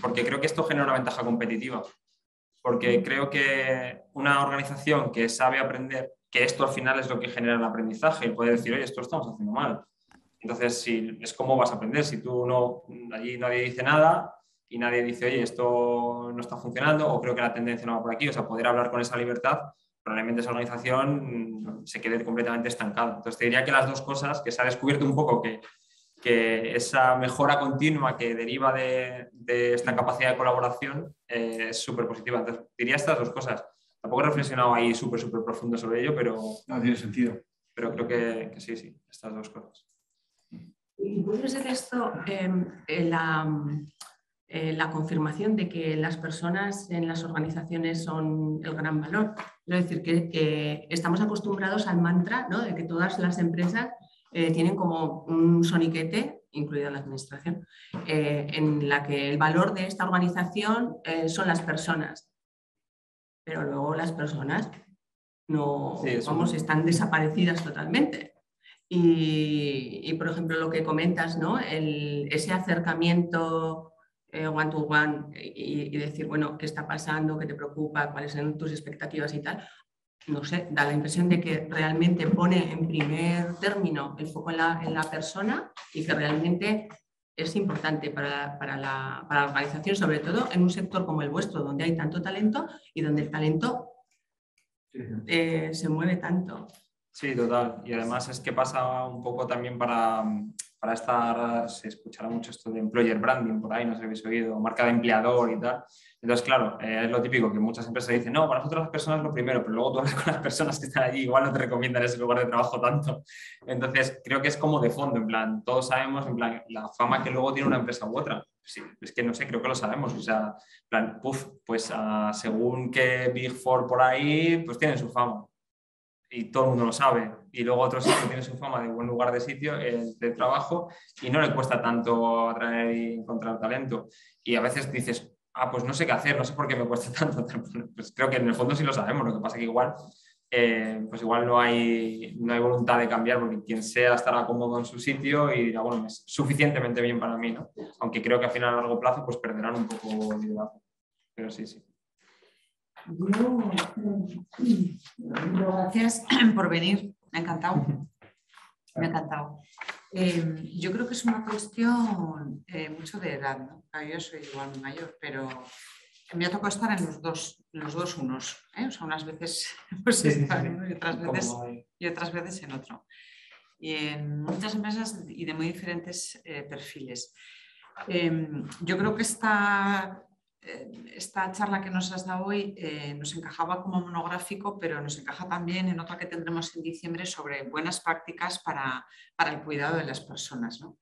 C: porque creo que esto genera una ventaja competitiva. Porque creo que una organización que sabe aprender, que esto al final es lo que genera el aprendizaje, el poder decir, oye, esto lo estamos haciendo mal. Entonces, si, es cómo vas a aprender. Si tú no, allí nadie dice nada y nadie dice, oye, esto no está funcionando o creo que la tendencia no va por aquí, o sea, poder hablar con esa libertad, probablemente esa organización se quede completamente estancada. Entonces, te diría que las dos cosas, que se ha descubierto un poco que esa mejora continua que deriva de esta capacidad de colaboración es súper positiva. Entonces, diría estas dos cosas. Tampoco he reflexionado ahí súper profundo sobre ello, pero...
A: No tiene sentido.
C: Pero creo que sí, estas dos cosas.
B: Y puede ser esto la confirmación de que las personas en las organizaciones son el gran valor. Es decir, que estamos acostumbrados al mantra, ¿no? De que todas las empresas tienen como un soniquete, incluida la administración, en la que el valor de esta organización son las personas. Pero luego las personas no,
C: Sí,
B: están desaparecidas totalmente. Y, por ejemplo, lo que comentas, ¿no? Ese acercamiento one to one y decir, bueno, ¿qué está pasando? ¿Qué te preocupa? ¿Cuáles son tus expectativas y tal? No sé, da la impresión de que realmente pone en primer término el foco en la persona y que realmente es importante para la organización, sobre todo en un sector como el vuestro, donde hay tanto talento y donde el talento se mueve tanto.
C: Sí, total. Y además es que pasa un poco también para estar, se escuchará mucho esto de employer branding por ahí, no sé si habéis oído, marca de empleador y tal. Entonces, claro, es lo típico que muchas empresas dicen, no, para nosotros las personas es lo primero, pero luego tú hablas con las personas que están allí, igual no te recomiendan ese lugar de trabajo tanto. Entonces, creo que es como de fondo, en plan, todos sabemos, en plan, la fama que luego tiene una empresa u otra. Sí, es que no sé, creo que lo sabemos. O sea, en plan, pues según que Big Four por ahí, pues tienen su fama. Y todo el mundo lo sabe. Y luego otro sitio tiene su fama de buen lugar de sitio, de trabajo, y no le cuesta tanto atraer y encontrar talento. Y a veces dices, pues no sé qué hacer, no sé por qué me cuesta tanto. Pues creo que en el fondo sí lo sabemos, lo que pasa es que igual pues igual no hay voluntad de cambiar porque quien sea estará cómodo en su sitio y dirá, bueno, es suficientemente bien para mí, ¿no? Aunque creo que al final a largo plazo pues perderán un poco de liderazgo. Pero sí, sí.
D: Gracias por venir, me ha encantado. Me ha encantado. Yo creo que es una cuestión mucho de edad, ¿no? Yo soy igual muy mayor, pero me ha tocado estar en los dos unos, ¿eh? O sea, unas veces pues estar en uno y otras veces en otro. Y en muchas empresas y de muy diferentes perfiles. Yo creo que esta charla que nos has dado hoy nos encajaba como monográfico, pero nos encaja también en otra que tendremos en diciembre sobre buenas prácticas para el cuidado de las personas, ¿no?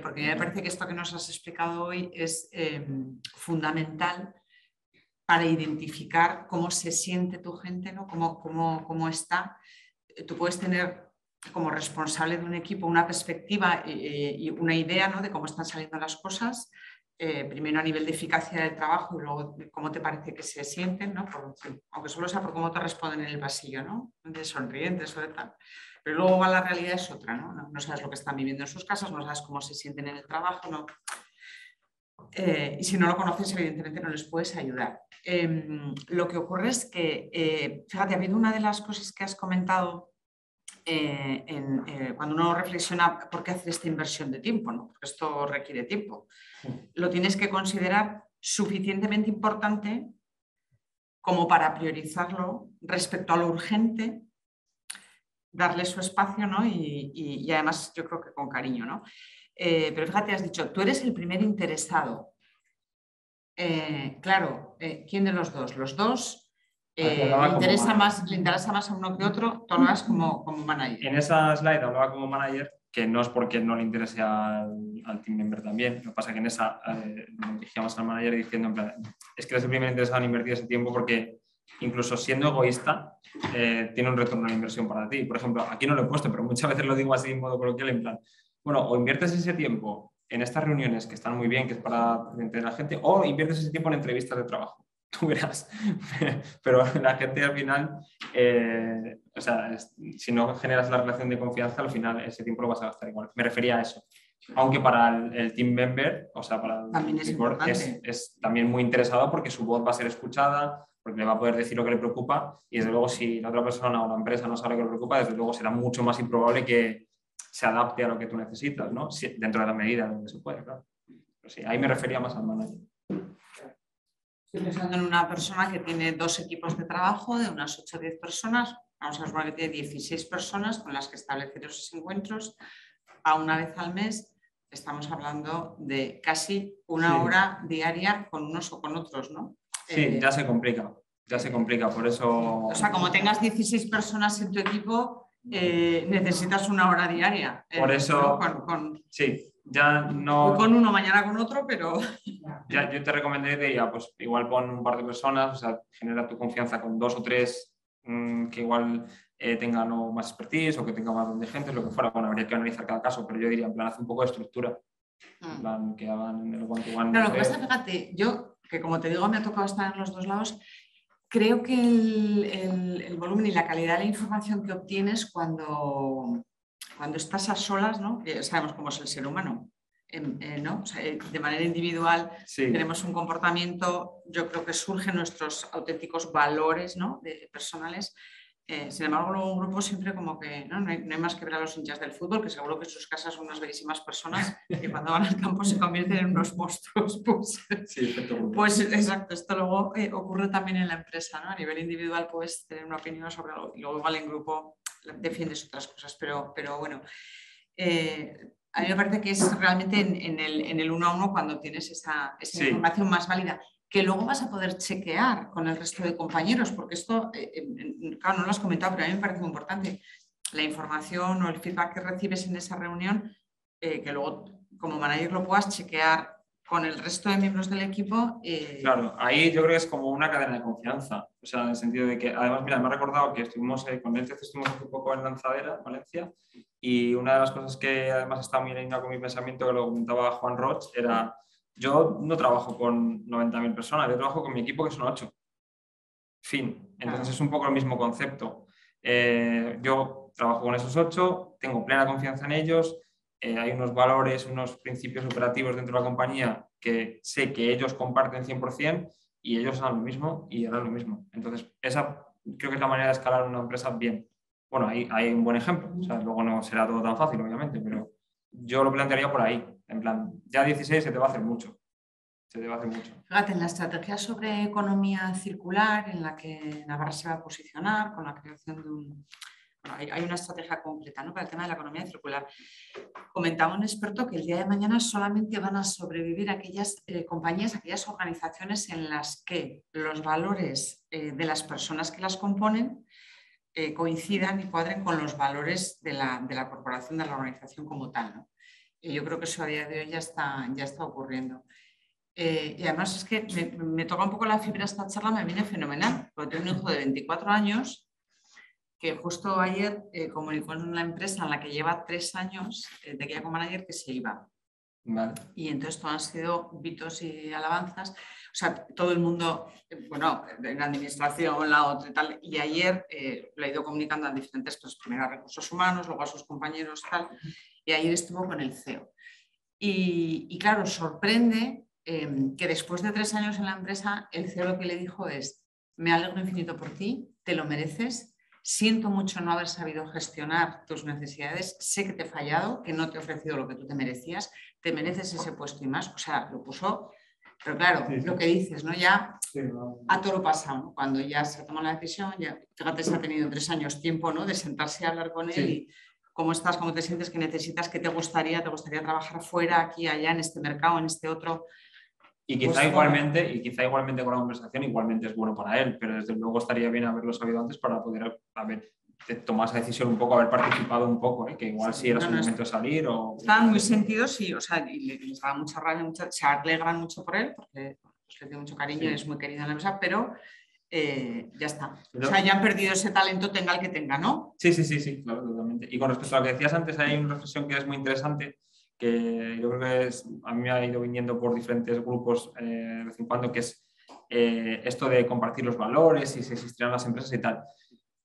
D: Porque me parece que esto que nos has explicado hoy es fundamental para identificar cómo se siente tu gente, ¿no? Cómo está. Tú puedes tener como responsable de un equipo una perspectiva y una idea, ¿no? De cómo están saliendo las cosas, primero a nivel de eficacia del trabajo y luego de cómo te parece que se sienten, ¿no? Aunque solo sea por cómo te responden en el pasillo, ¿no? De sonrientes o de tal. Pero luego la realidad es otra, ¿no? No sabes lo que están viviendo en sus casas, no sabes cómo se sienten en el trabajo, ¿no? Y si no lo conoces, evidentemente no les puedes ayudar. Lo que ocurre es que, fíjate, ha habido una de las cosas que has comentado cuando uno reflexiona por qué hacer esta inversión de tiempo, ¿no? Porque esto requiere tiempo. Lo tienes que considerar suficientemente importante como para priorizarlo respecto a lo urgente, darle su espacio, ¿no? Y además yo creo que con cariño, ¿no? Pero fíjate, has dicho, tú eres el primer interesado. Claro, ¿quién de los dos? Los dos le interesa más a uno que otro, tú hablas como manager.
C: En esa slide hablaba como manager, que no es porque no le interese al team member también. Lo que pasa es que en esa nos dirigíamos al manager diciendo, en plan, es que eres el primer interesado en invertir ese tiempo porque incluso siendo egoísta tiene un retorno de inversión para ti. Por ejemplo, aquí no lo he puesto, pero muchas veces lo digo así en modo coloquial, en plan, bueno, o inviertes ese tiempo en estas reuniones que están muy bien, que es para entre la gente, o inviertes ese tiempo en entrevistas de trabajo. Tú verás. Pero la gente al final, o sea, si no generas la relación de confianza, al final ese tiempo lo vas a gastar igual. Me refería a eso. Aunque para el team member, o sea, para
D: también
C: el board, es también muy interesado porque su voz va a ser escuchada, porque le va a poder decir lo que le preocupa y desde luego si la otra persona o la empresa no sabe lo que le preocupa, desde luego será mucho más improbable que se adapte a lo que tú necesitas, ¿no? Dentro de la medida donde se puede, claro. Pero sí, ahí me refería más al manager.
D: Estoy pensando en una persona que tiene 2 equipos de trabajo de unas 8 o 10 personas. Vamos a suponer que tiene 16 personas con las que establecer esos encuentros a una vez al mes. Estamos hablando de casi una hora diaria con unos o con otros, ¿no?
C: Sí, ya se complica, por eso...
D: O sea, como tengas 16 personas en tu equipo, necesitas una hora diaria.
C: Por eso,
D: ¿no?
C: sí, ya no...
D: Hoy con uno, mañana con otro, pero...
C: Ya, yo te recomendaría, diría, pues igual pon un par de personas, o sea, genera tu confianza con 2 o 3 que igual tengan o más expertise o que tengan más de gente, lo que fuera. Bueno, habría que analizar cada caso, pero yo diría, en plan, haz un poco de estructura, en plan, que hagan en el one-to-one.
D: Claro, lo que pasa, fíjate, yo, que como te digo, me ha tocado estar en los dos lados, creo que el volumen y la calidad de la información que obtienes cuando estás a solas, ¿no? Sabemos cómo es el ser humano, ¿no? O sea, de manera individual tenemos un comportamiento, yo creo que surgen nuestros auténticos valores, ¿no? Personales. Sin embargo, luego un grupo siempre como que no hay más que ver a los hinchas del fútbol, que seguro que en sus casas son unas bellísimas personas que cuando van al campo se convierten en unos monstruos. Pues exacto, esto luego ocurre también en la empresa, ¿no? A nivel individual puedes tener una opinión sobre algo y luego igual en grupo defiendes otras cosas, pero bueno, a mí me parece que es realmente en el uno a uno cuando tienes esa información más válida, que luego vas a poder chequear con el resto de compañeros, porque esto, claro, no lo has comentado, pero a mí me parece muy importante. La información o el feedback que recibes en esa reunión, que luego como manager lo puedas chequear con el resto de miembros del equipo.
C: Claro, ahí yo creo que es como una cadena de confianza, o sea, en el sentido de que, además, mira, me ha recordado que estuvimos con el estuvimos hace poco en Lanzadera, Valencia, y una de las cosas que además está muy alineada con mi pensamiento, que lo comentaba Juan Roch, era, yo no trabajo con 90.000 personas, yo trabajo con mi equipo que son 8. Fin. Entonces es un poco el mismo concepto. Yo trabajo con esos 8, tengo plena confianza en ellos, hay unos valores, unos principios operativos dentro de la compañía que sé que ellos comparten 100% y ellos harán lo mismo y harán lo mismo. Entonces, esa creo que es la manera de escalar una empresa bien. Bueno, hay un buen ejemplo. O sea, luego no será todo tan fácil, obviamente, pero yo lo plantearía por ahí. En plan, ya 16 se te va a hacer mucho. Se te va a hacer mucho.
D: Fíjate, en la estrategia sobre economía circular, en la que Navarra se va a posicionar con la creación de un... Bueno, hay una estrategia completa, ¿no?, para el tema de la economía circular. Comentaba un experto que el día de mañana solamente van a sobrevivir aquellas compañías, aquellas organizaciones en las que los valores de las personas que las componen coincidan y cuadren con los valores de la corporación, de la organización como tal, ¿no? Y yo creo que eso a día de hoy ya está ocurriendo. Y además es que me toca un poco la fibra esta charla, me viene fenomenal, porque tengo un hijo de 24 años que justo ayer comunicó en la empresa en la que lleva 3 años de Key Account Manager que se iba.
C: Vale.
D: Y entonces todo han sido gritos y alabanzas. O sea, todo el mundo, bueno, en la administración, la otra y tal. Y ayer le he ido comunicando a diferentes, pues primero a recursos humanos, luego a sus compañeros, tal. Y ayer estuvo con el CEO. Y claro, sorprende que después de 3 años en la empresa, el CEO lo que le dijo es: me alegro infinito por ti, te lo mereces. Siento mucho no haber sabido gestionar tus necesidades, sé que te he fallado, que no te he ofrecido lo que tú te merecías, te mereces ese puesto y más. O sea, lo puso, pero claro, sí. Lo que dices, ¿no? Ya sí, no. A toro pasado, ¿no? Cuando ya se toma la decisión, ya, fíjate, se ha tenido 3 años tiempo, ¿no?, de sentarse a hablar con él y cómo estás, cómo te sientes, qué necesitas, qué te gustaría trabajar fuera, aquí, allá, en este mercado, en este otro.
C: Y quizá,
D: pues,
C: igualmente con la conversación igualmente es bueno para él, pero desde luego estaría bien haberlo sabido antes para poder haber tomado esa decisión un poco, haber participado un poco, que igual sí era su momento de salir.
D: Estaban muy sentidos, sí, o sea, y les daba mucha rabia, se alegran mucho por él, porque pues, le tiene mucho cariño y es muy querido en la empresa, pero ya está. O sea, ya han perdido ese talento, tenga el que tenga, ¿no?
C: Sí, claro, totalmente. Y con respecto a lo que decías antes, hay una reflexión que es muy interesante, que yo creo que a mí me ha ido viniendo por diferentes grupos de vez en cuando, que es esto de compartir los valores y si existirán las empresas y tal.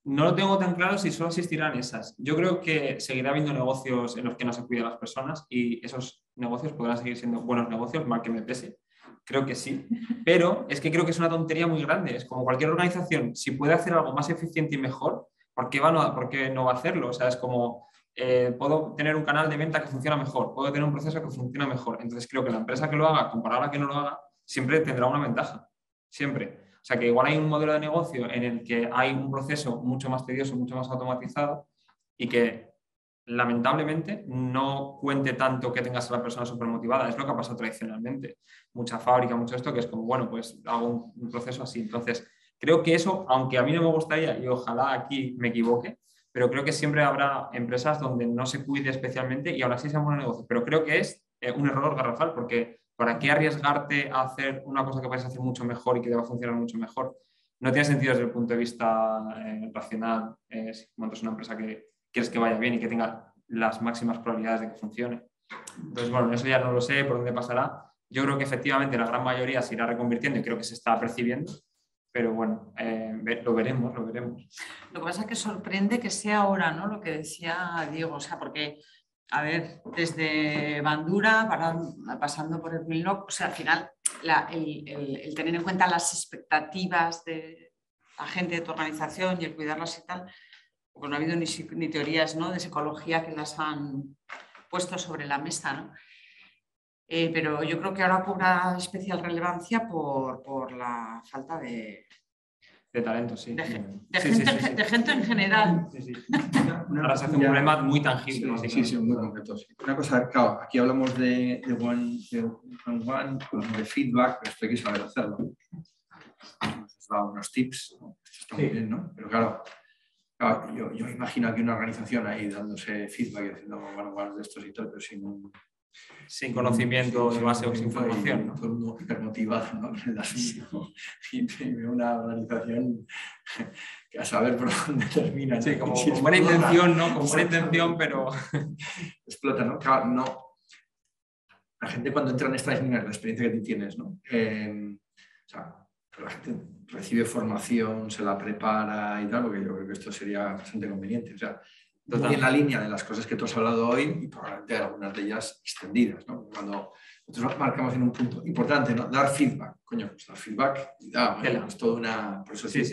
C: No lo tengo tan claro si solo existirán esas. Yo creo que seguirá habiendo negocios en los que no se cuidan las personas y esos negocios podrán seguir siendo buenos negocios, mal que me pese. Creo que sí, pero es que creo que es una tontería muy grande. Es como cualquier organización, si puede hacer algo más eficiente y mejor, ¿por qué no va a hacerlo? O sea, es como, puedo tener un canal de venta que funciona mejor, puedo tener un proceso que funciona mejor. Entonces creo que la empresa que lo haga, comparada a la que no lo haga, siempre tendrá una ventaja. Siempre. O sea, que igual hay un modelo de negocio en el que hay un proceso mucho más tedioso, mucho más automatizado y que lamentablemente no cuente tanto que tengas a la persona súper motivada. Es lo que ha pasado tradicionalmente. Mucha fábrica, mucho esto, que es como, bueno, pues hago un proceso así. Entonces, creo que eso, aunque a mí no me gustaría y ojalá aquí me equivoque, pero creo que siempre habrá empresas donde no se cuide especialmente y aún así sea un buen negocio. Pero creo que es un error garrafal porque ¿para qué arriesgarte a hacer una cosa que puedes hacer mucho mejor y que te va a funcionar mucho mejor? No tiene sentido desde el punto de vista racional si montas una empresa que quieres que vaya bien y que tenga las máximas probabilidades de que funcione. Entonces, bueno, eso ya no lo sé por dónde pasará. Yo creo que efectivamente la gran mayoría se irá reconvirtiendo y creo que se está percibiendo, pero bueno, lo veremos.
D: Lo que pasa es que sorprende que sea ahora, ¿no?, lo que decía Diego, o sea, porque, a ver, desde Bandura, pasando por el Milnoc, o sea, al final, el tener en cuenta las expectativas de la gente de tu organización y el cuidarlas y tal, pues no ha habido ni teorías, ¿no?, de psicología que las han puesto sobre la mesa, ¿no? Pero yo creo que ahora cobra especial relevancia por la falta de
C: talento, sí.
D: De gente en general.
C: Sí. Ahora se hace un problema muy tangible.
A: Sí, muy concreto. Sí. Una cosa, claro, aquí hablamos de feedback, pero esto hay que saber hacerlo. Nos has dado unos tips, ¿no? Esto está muy bien, ¿no? Pero claro, yo imagino aquí una organización ahí dándose feedback y haciendo one-on-ones de estos y todo, pero sin
C: conocimiento de base o sin información, ¿no?
A: Todo el mundo hipermotivado, ¿no?, con el asunto. Y una organización que a saber por dónde termina.
C: Sí, como con buena intención, ¿no? Con buena intención, pero...
A: Explota, ¿no? Claro, no. La gente cuando entra en estas líneas, la experiencia que tú tienes, ¿no? O sea, la gente recibe formación, se la prepara y tal, porque yo creo que esto sería bastante conveniente. O sea, muy en la línea de las cosas que tú has hablado hoy y probablemente algunas de ellas extendidas, ¿no? Cuando nosotros marcamos en un punto importante, ¿no? Dar feedback, coño, pues dar feedback y es toda una... Por eso sí,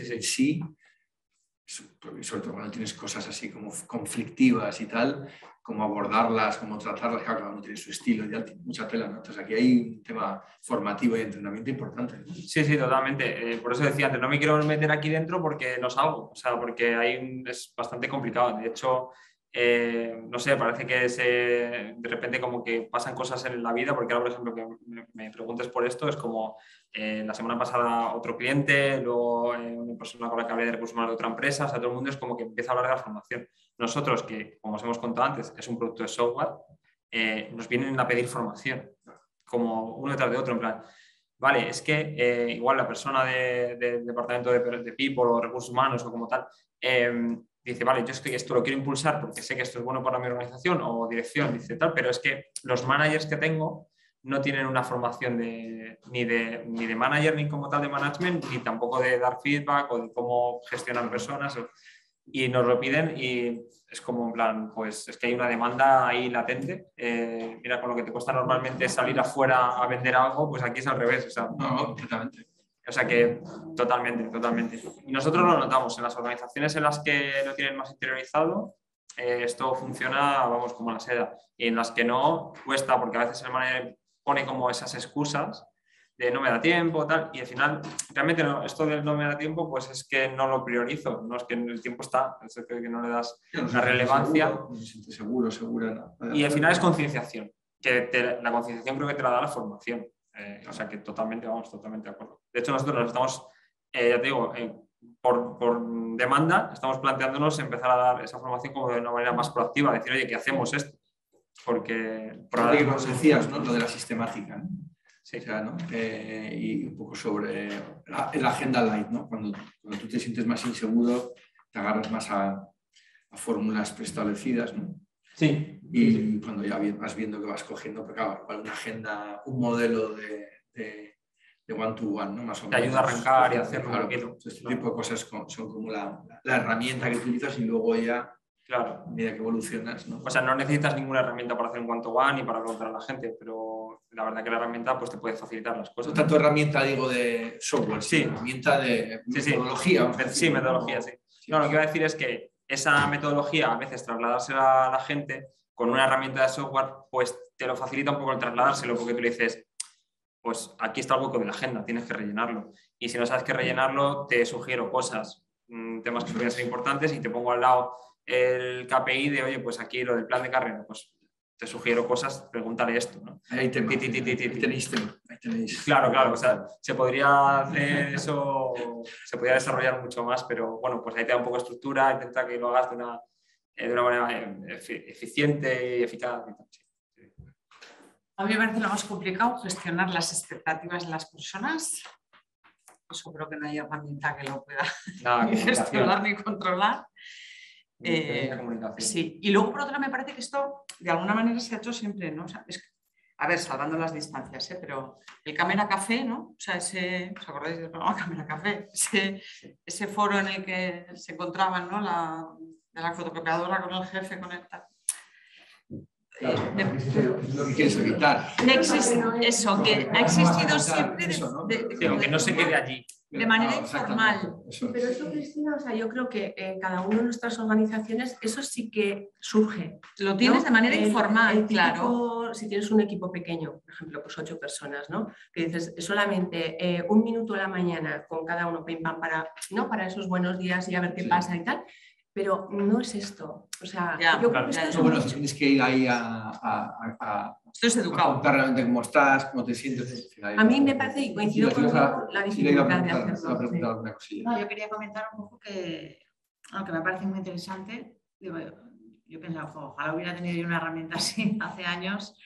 A: sobre todo cuando tienes cosas así como conflictivas y tal, cómo abordarlas, cómo tratarlas, cada uno tiene su estilo y tal, tiene mucha tela, ¿no? Entonces aquí hay un tema formativo y entrenamiento importante, ¿no?
C: Sí, totalmente. Por eso decía antes, no me quiero meter aquí dentro porque no salgo, o sea, porque es bastante complicado. De hecho, no sé, parece que de repente como que pasan cosas en la vida, porque ahora, por ejemplo, que me preguntes por esto, es como la semana pasada otro cliente, luego una persona con la que hablé de recursos humanos de otra empresa, o sea, todo el mundo es como que empieza a hablar de la formación. Nosotros, que como os hemos contado antes, es un producto de software, nos vienen a pedir formación, como uno detrás de otro, en plan, vale, es que igual la persona del departamento de People o recursos humanos o como tal, dice, vale, yo es que esto lo quiero impulsar porque sé que esto es bueno para mi organización o dirección, dice tal, pero es que los managers que tengo no tienen una formación ni de manager ni como tal de management, ni tampoco de dar feedback o de cómo gestionar personas. Y nos lo piden y es como en plan, pues es que hay una demanda ahí latente. Mira, con lo que te cuesta normalmente salir afuera a vender algo, pues aquí es al revés. O sea,
A: no, completamente.
C: O sea que totalmente. Y nosotros lo notamos en las organizaciones en las que lo tienen más interiorizado, esto funciona, vamos, como la seda. Y en las que no, cuesta, porque a veces el manager pone como esas excusas de no me da tiempo, tal, y al final, realmente no, esto del no me da tiempo, pues es que no lo priorizo, no es que el tiempo está, es que no le das la relevancia.
A: No se siente seguro, segura.
C: Y al final es concienciación, la concienciación creo que te la da la formación. O sea que totalmente de acuerdo. De hecho, nosotros nos estamos, ya te digo, por demanda, estamos planteándonos empezar a dar esa formación como de una manera más proactiva, decir, oye, ¿qué hacemos esto? Porque...
A: Porque como decías, ¿no? Lo de la sistemática, ¿no?
C: Sí.
A: O sea, ¿no? Y un poco sobre la agenda light, ¿no? Cuando tú te sientes más inseguro, te agarras más a fórmulas preestablecidas, ¿no?
C: Sí.
A: Y cuando ya vas viendo que vas cogiendo, pero claro, igual una agenda, un modelo de one-to-one, ¿no? Más o menos.
C: Te ayuda a arrancar y hacerlo un poquito.
A: Este tipo de cosas son como la herramienta que utilizas y luego ya,
C: claro,
A: a medida que evolucionas, ¿no?
C: O sea, no necesitas ninguna herramienta para hacer un one-to-one y para preguntar a la gente, pero la verdad que la herramienta pues, te puede facilitar las cosas.
A: No tanto herramienta, digo, de software,
C: sí.
A: Herramienta de metodología.
C: Sí, metodología, sí. No, lo que iba a decir es que esa metodología, a veces trasladársela a la gente con una herramienta de software, pues te lo facilita un poco el trasladárselo, porque tú le dices, pues aquí está el hueco de la agenda, tienes que rellenarlo. Y si no sabes qué rellenarlo, te sugiero cosas, temas que podrían ser importantes y te pongo al lado el KPI de, oye, pues aquí lo del plan de carrera, pues te sugiero cosas, pregúntale esto, ¿no?
A: Ahí tenéis tema.
C: Claro, o sea, se podría hacer eso, se podría desarrollar mucho más, pero bueno, pues ahí te da un poco de estructura, intenta que lo hagas de una manera eficiente y eficaz.
D: A mí me parece lo más complicado gestionar las expectativas de las personas. Eso creo que no hay herramienta que lo pueda ni gestionar ni controlar. Sí, y luego por otro lado me parece que esto de alguna manera se ha hecho siempre, ¿no? O sea, a ver, salvando las distancias, pero el Cámara Café, ¿no? O sea, ¿os acordáis del programa Cámara Café? Ese foro en el que se encontraban, ¿no? De la fotocopiadora con el jefe, con el tal.
A: Lo que quieres evitar.
D: Eso, que ha existido siempre
C: aunque no se quede allí.
D: De manera informal.
B: Pero eso, Cristina, o sea, yo creo que en cada una de nuestras organizaciones eso sí que surge.
D: Lo tienes, ¿no? De manera informal,
B: claro. Si tienes un equipo pequeño, por ejemplo, pues 8 personas, ¿no? Que dices solamente 1 minuto a la mañana con cada uno, pim, pam, para esos buenos días y a ver qué pasa y tal. Pero no es esto. O sea, yo creo que esto es
A: bueno, tienes que ir ahí a
D: esto es educado.
A: A contar realmente cómo estás, cómo te sientes.
B: A mí me parece, y coincido con la dificultad de hacerlo.
E: No, yo quería comentar un poco que, aunque me parece muy interesante, digo, yo pensaba, ojalá hubiera tenido yo una herramienta así hace años,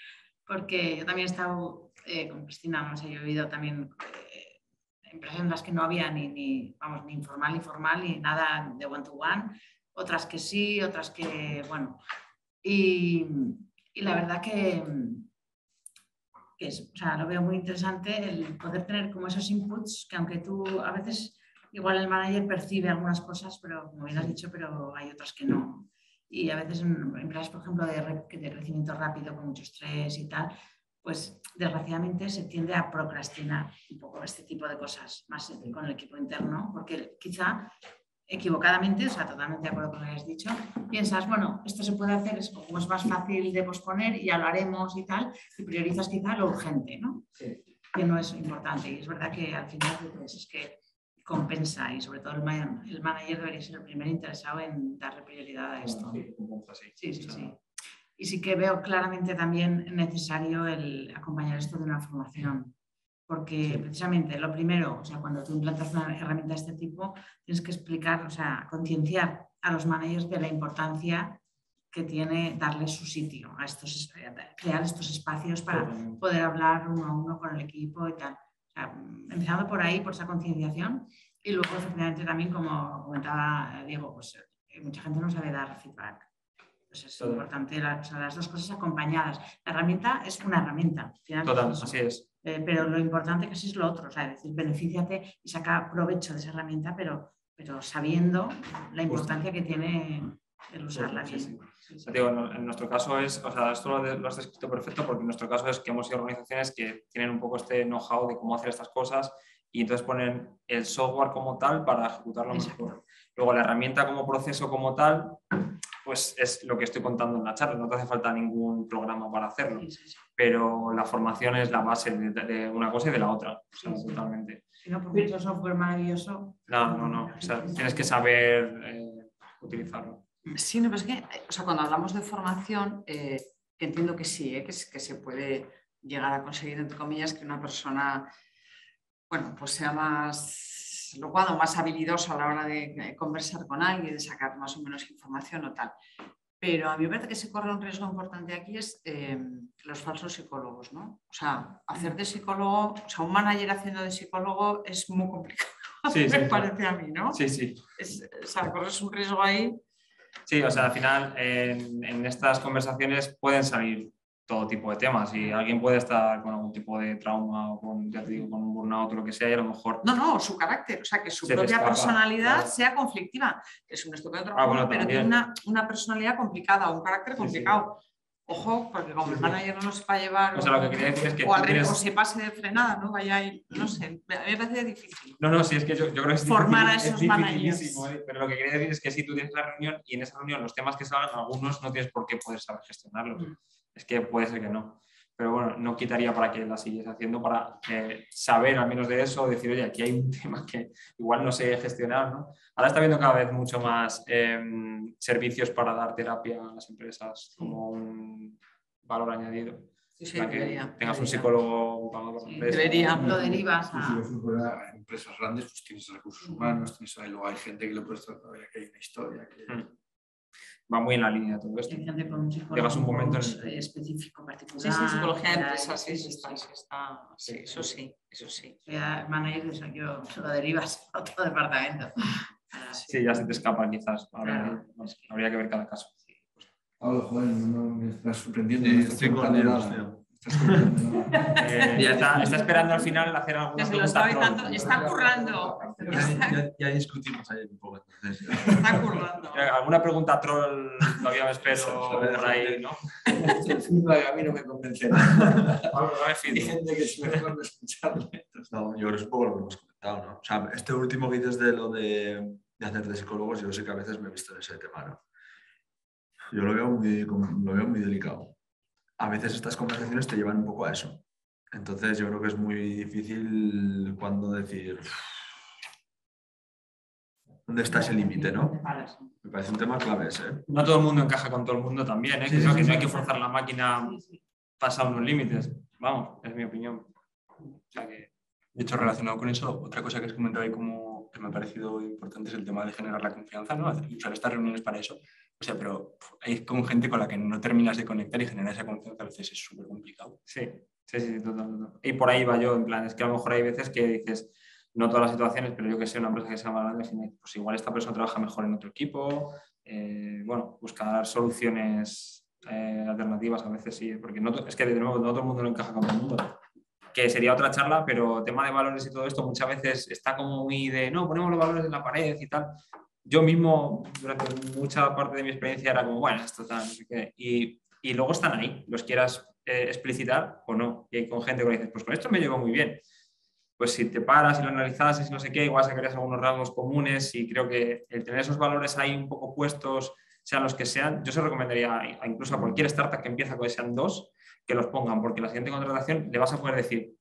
E: porque yo también he estado con Cristina, no sé, yo he vivido también empresas en las que no había ni informal ni formal, ni nada de one-to-one, otras que sí, otras que, bueno, y la verdad que o sea, lo veo muy interesante el poder tener como esos inputs que aunque tú a veces igual el manager percibe algunas cosas, pero como bien has dicho, pero hay otras que no. Y a veces en empresas, por ejemplo, de crecimiento rápido, con mucho estrés y tal, pues desgraciadamente se tiende a procrastinar un poco este tipo de cosas más con el equipo interno, porque quizá equivocadamente, o sea, totalmente de acuerdo con lo que has dicho, piensas, bueno, esto se puede hacer, es como es más fácil de posponer y ya lo haremos y tal, y priorizas quizá lo urgente, ¿no?
C: Sí.
E: Que no es importante. Y es verdad que al final pues, es que compensa y sobre todo el manager debería ser el primer interesado en darle prioridad a esto. Sí, sí, sí. Y sí que veo claramente también necesario el acompañar esto de una formación, porque precisamente lo primero, o sea, cuando tú implantas una herramienta de este tipo, tienes que explicar, o sea, concienciar a los managers de la importancia que tiene darles su sitio, crear estos espacios para poder hablar uno a uno con el equipo y tal. O sea, empezando por ahí, por esa concienciación, y luego efectivamente también, como comentaba Diego, pues mucha gente no sabe dar feedback. Pues es importante las dos cosas acompañadas. La herramienta es una herramienta.
C: Total, así es.
E: Pero lo importante casi es lo otro, o sea, es decir, benefíciate y saca provecho de esa herramienta, pero sabiendo la importancia que tiene el usarla bien.
C: Sí. Digo, en nuestro caso es, o sea, esto lo has descrito perfecto, porque en nuestro caso es que hemos sido organizaciones que tienen un poco este know-how de cómo hacer estas cosas y entonces ponen el software como tal para ejecutarlo mejor. Luego la herramienta como proceso como tal, pues es lo que estoy contando en la charla, no te hace falta ningún programa para hacerlo, pero la formación es la base de una cosa y de la otra, o sea, totalmente.
E: Si no, por mucho software maravilloso.
C: No, o sea, tienes que saber utilizarlo.
D: Sí, no, pero es que, o sea, cuando hablamos de formación, que entiendo que sí, que se puede llegar a conseguir, entre comillas, que una persona, bueno, pues sea más locuaz o más habilidosa a la hora de conversar con alguien, de sacar más o menos información o tal. Pero a mí me parece que se corre un riesgo importante aquí es los falsos psicólogos, ¿no? O sea, hacer de psicólogo, o sea, un manager haciendo de psicólogo es muy complicado, me parece a mí, ¿no?
C: Sí.
D: O sea, corres un riesgo ahí.
C: Sí, o sea, al final en estas conversaciones pueden salir todo tipo de temas y alguien puede estar con algún tipo de trauma o con, ya te digo, con un burnout o lo que sea y a lo mejor...
D: No, su carácter, o sea, que su propia personalidad sea conflictiva, que es un estupendo trabajo, bueno, pero tiene una personalidad complicada, un carácter complicado. Sí. Ojo, porque como el manager no lo sepa llevar
C: o sea, lo que quería decir es que
D: o se pase de frenada, ¿no? Vaya ahí, no sé, a mí me parece difícil.
C: No, sí, es que yo creo que es
D: formar a esos managers.
C: Pero lo que quería decir es que si tú tienes la reunión y en esa reunión los temas que salgan, algunos no tienes por qué poder saber gestionarlos. Es que puede ser que no. Pero bueno, no quitaría para que la sigues haciendo, para saber al menos de eso, decir, oye, aquí hay un tema que igual no sé gestionar, ¿no? Ahora está habiendo cada vez mucho más servicios para dar terapia a las empresas como un valor añadido.
D: Sí,
C: para que tengas un psicólogo pagado por la empresa.
D: Debería.
E: Lo derivas a...
A: Si fuera empresas grandes, pues tienes recursos humanos, luego hay gente que lo puedes tratar, que hay una historia.
C: Va muy en la línea de todo esto.
E: Hay gente con un psicólogo
C: llegas un momento
E: específico, particular.
D: Sí, psicología de empresas, sí, eso sí.
E: Manager, yo se lo derivas a otro departamento.
C: Sí, ya se te escapa quizás. Habría que ver cada caso.
A: Pablo, joder, no me estás sorprendiendo.
F: Estoy con Dios,
C: está esperando al final hacer alguna pregunta.
D: Está currando.
F: Ya discutimos ayer un poco. Entonces.
D: Está currando.
C: ¿Alguna pregunta troll todavía me espero por ahí, no?
A: A mí no me convence nada.
C: Hay
A: gente que es mejor no escucharle.
F: No, yo creo que es un poco lo que hemos comentado, ¿no? O sea, este último que dices de lo de hacer de psicólogos, yo sé que a veces me he visto en ese tema, ¿no? Yo lo veo muy delicado. A veces estas conversaciones te llevan un poco a eso. Entonces yo creo que es muy difícil cuando decir dónde está ese límite, ¿no? Me parece un tema clave ese.
C: No todo el mundo encaja con todo el mundo también, ¿eh? Sí, creo que no hay que forzar la máquina pasando unos límites. Vamos, es mi opinión. O sea que...
A: De hecho, relacionado con eso, otra cosa que has comentado ahí como que me ha parecido importante es el tema de generar la confianza, ¿no? Usar estas reuniones para eso. O sea, pero hay como gente con la que no terminas de conectar y generar esa confianza a veces es súper complicado.
C: Sí, total. Y por ahí va yo, en plan, es que a lo mejor hay veces que dices, no todas las situaciones, pero yo que sé, una empresa que sea más grande, pues igual esta persona trabaja mejor en otro equipo, bueno, buscar soluciones alternativas a veces sí, porque no, es que de nuevo no todo el mundo lo encaja con todo el mundo. que sería otra charla, pero tema de valores y todo esto muchas veces está como muy de, no, ponemos los valores en la pared y tal. Yo mismo, durante mucha parte de mi experiencia, era como, bueno, esto tal, no sé qué. Y luego están ahí, los quieras explicitar o no. Y hay con gente que le dices, pues con esto me llevo muy bien. Pues si te paras y lo analizas y no sé qué, igual sacarías algunos rasgos comunes y creo que el tener esos valores ahí un poco puestos, sean los que sean, yo se recomendaría incluso a cualquier startup que empieza con que sean 2, que los pongan, porque la siguiente contratación le vas a poder decir,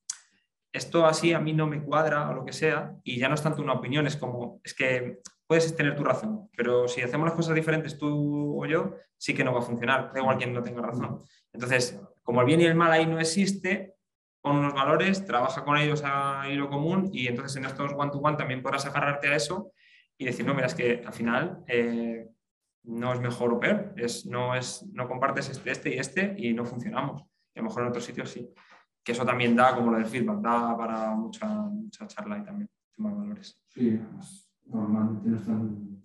C: esto así a mí no me cuadra o lo que sea, y ya no es tanto una opinión, es como, es que puedes tener tu razón, pero si hacemos las cosas diferentes tú o yo, sí que no va a funcionar, da igual quien no tenga razón. Entonces, como el bien y el mal ahí no existe, pon unos valores, trabaja con ellos a hilo común y entonces en estos one-to-one también podrás agarrarte a eso y decir, no, mira, es que al final no es mejor o peor, no compartes este y no funcionamos. Y a lo mejor en otros sitios sí. Que eso también da, como lo del feedback, da para mucha charla y también, tema de valores.
A: Sí, normalmente no están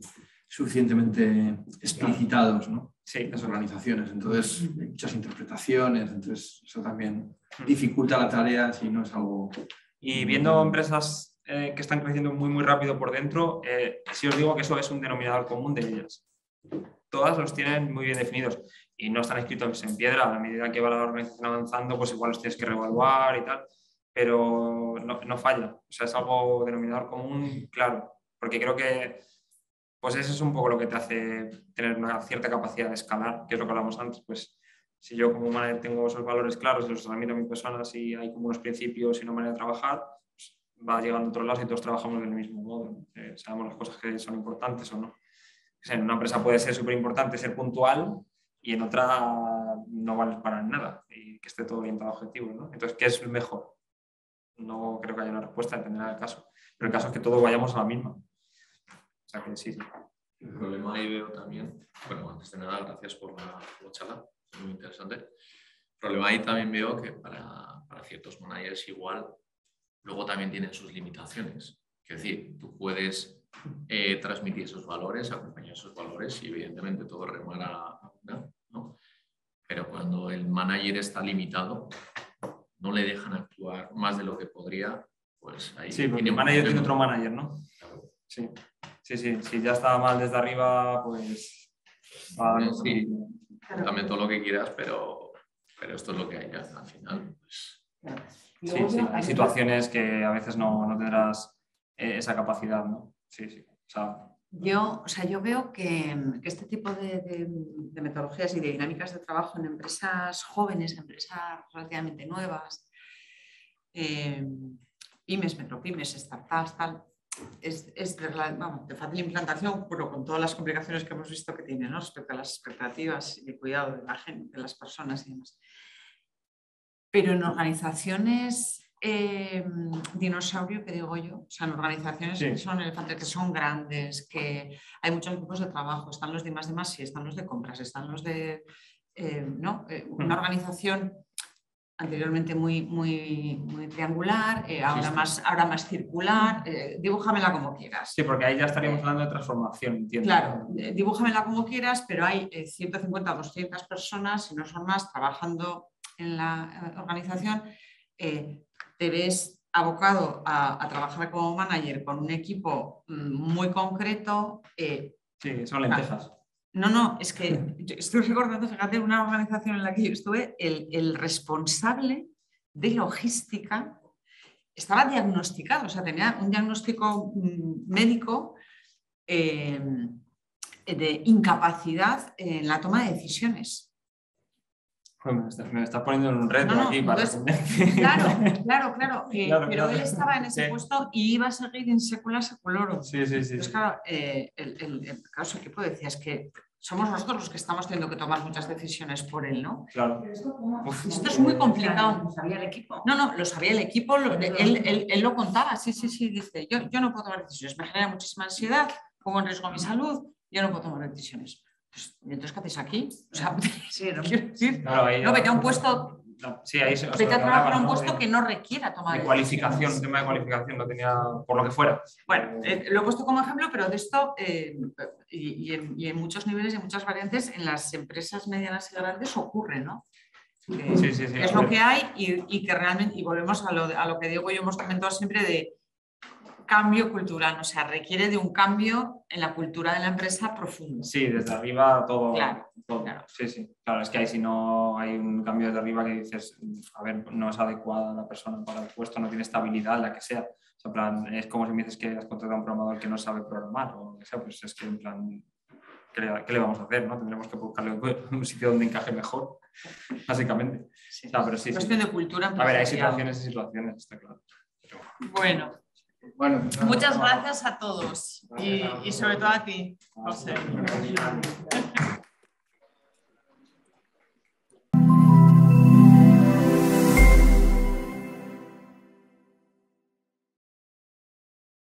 A: suficientemente explicitados, ¿no?
C: Sí,
A: Las organizaciones, entonces hay muchas interpretaciones, entonces eso también dificulta la tarea si no es algo...
C: Y viendo empresas que están creciendo muy, muy rápido por dentro, sí os digo que eso es un denominador común de ellas. Todas los tienen muy bien definidos y no están escritos en piedra. A medida que va la organización avanzando, pues igual los tienes que reevaluar y tal, pero no falla. O sea, es algo denominador común, claro, porque creo que pues eso es un poco lo que te hace tener una cierta capacidad de escalar, que es lo que hablamos antes. Pues si yo como manager tengo esos valores claros y los transmito a mis personas y hay como unos principios y una manera de trabajar, pues va llegando a otros lados y todos trabajamos del mismo modo. Sabemos las cosas que son importantes o no. En una empresa puede ser súper importante ser puntual y en otra no vale para nada y que esté todo orientado a objetivos, ¿no? Entonces, ¿qué es mejor? No creo que haya una respuesta, dependerá del caso. Pero el caso es que todos vayamos a la misma. O sea que sí.
G: El problema ahí veo también, bueno, antes de nada, gracias por la charla, muy interesante. El problema ahí también veo que para ciertos managers igual luego también tienen sus limitaciones. Es decir, tú puedes transmitir esos valores, acompañar esos valores y evidentemente todo remar a una, ¿no? Pero cuando el manager está limitado, no le dejan actuar más de lo que podría, pues ahí...
C: Sí, porque el manager tiene otro manager, ¿no?
G: Claro.
C: Sí. Si ya está mal desde arriba, pues...
G: Sí, también todo lo que quieras, pero esto es lo que hay ya al final. Pues...
C: Sí, hay situaciones que a veces no tendrás esa capacidad, ¿no? Sí.
D: Yo veo que este tipo de metodologías y de dinámicas de trabajo en empresas jóvenes, empresas relativamente nuevas, pymes, metropymes, startups, tal, es de fácil implantación, pero con todas las complicaciones que hemos visto que tiene, ¿no? Respecto a las expectativas y el cuidado de la gente, de las personas y demás. Pero en organizaciones dinosaurio, que digo yo, o sea, en organizaciones que son elefantes, que son grandes, que hay muchos grupos de trabajo, están los de más, están los de compras, están los de... una organización anteriormente muy triangular, ahora más circular, dibújamela como quieras.
C: Sí, porque ahí ya estaríamos hablando de transformación, entiendo.
D: Claro, dibújamela como quieras, pero hay 150 o 200 personas, si no son más, trabajando en la organización. Te ves abocado a trabajar como manager con un equipo muy concreto.
C: Sí, son lentejas.
D: No, es que estoy recordando, fíjate, una organización en la que yo estuve, el responsable de logística estaba diagnosticado, o sea, tenía un diagnóstico médico de incapacidad en la toma de decisiones.
C: Me estás poniendo en un reto aquí para
D: responder. Claro. Pero él estaba en ese puesto y iba a seguir in secula seculorum.
C: Sí.
D: Entonces, claro, su equipo decía, es que somos nosotros los que estamos teniendo que tomar muchas decisiones por él, ¿no?
C: Claro.
D: Esto es muy complicado.
E: ¿Lo sabía el equipo?
D: No, lo sabía el equipo, él lo contaba, sí, dice, yo no puedo tomar decisiones, me genera muchísima ansiedad, pongo en riesgo mi salud, yo no puedo tomar decisiones. Pues, ¿y entonces qué hacéis aquí? O sea,
E: sí, ¿no?
D: Quiero decir,
C: claro,
D: vete a un puesto...
C: Sí, ahí
D: vete a trabajar a un puesto que no requiera tomar
C: de cualificación, tema de cualificación, no tenía por lo que fuera.
D: Bueno, lo he puesto como ejemplo, pero de esto y en muchos niveles y en muchas variantes en las empresas medianas y grandes ocurre, ¿no?
C: Sí.
D: Es lo que hay y que realmente, y volvemos a lo que Diego y yo hemos comentado siempre de cambio cultural, o sea, requiere de un cambio en la cultura de la empresa profundo.
C: Sí, desde arriba todo.
D: Claro,
C: todo.
D: claro.
C: Sí. Claro, es que ahí si no hay un cambio desde arriba que dices, a ver, no es adecuada la persona para el puesto, no tiene estabilidad, la que sea. O sea, en plan, es como si me dices que has contratado a un programador que no sabe programar o lo que sea, pues es que en plan, ¿qué le vamos a hacer? ¿No? Tendremos que buscarle un sitio donde encaje mejor, básicamente.
D: Sí.
C: O sea, pero sí.
D: Cuestión de cultura
C: A ver, hay
D: empresarial.
C: situaciones, está claro.
D: Bueno,
A: Bueno,
D: muchas gracias a todos y sobre todo a ti, José.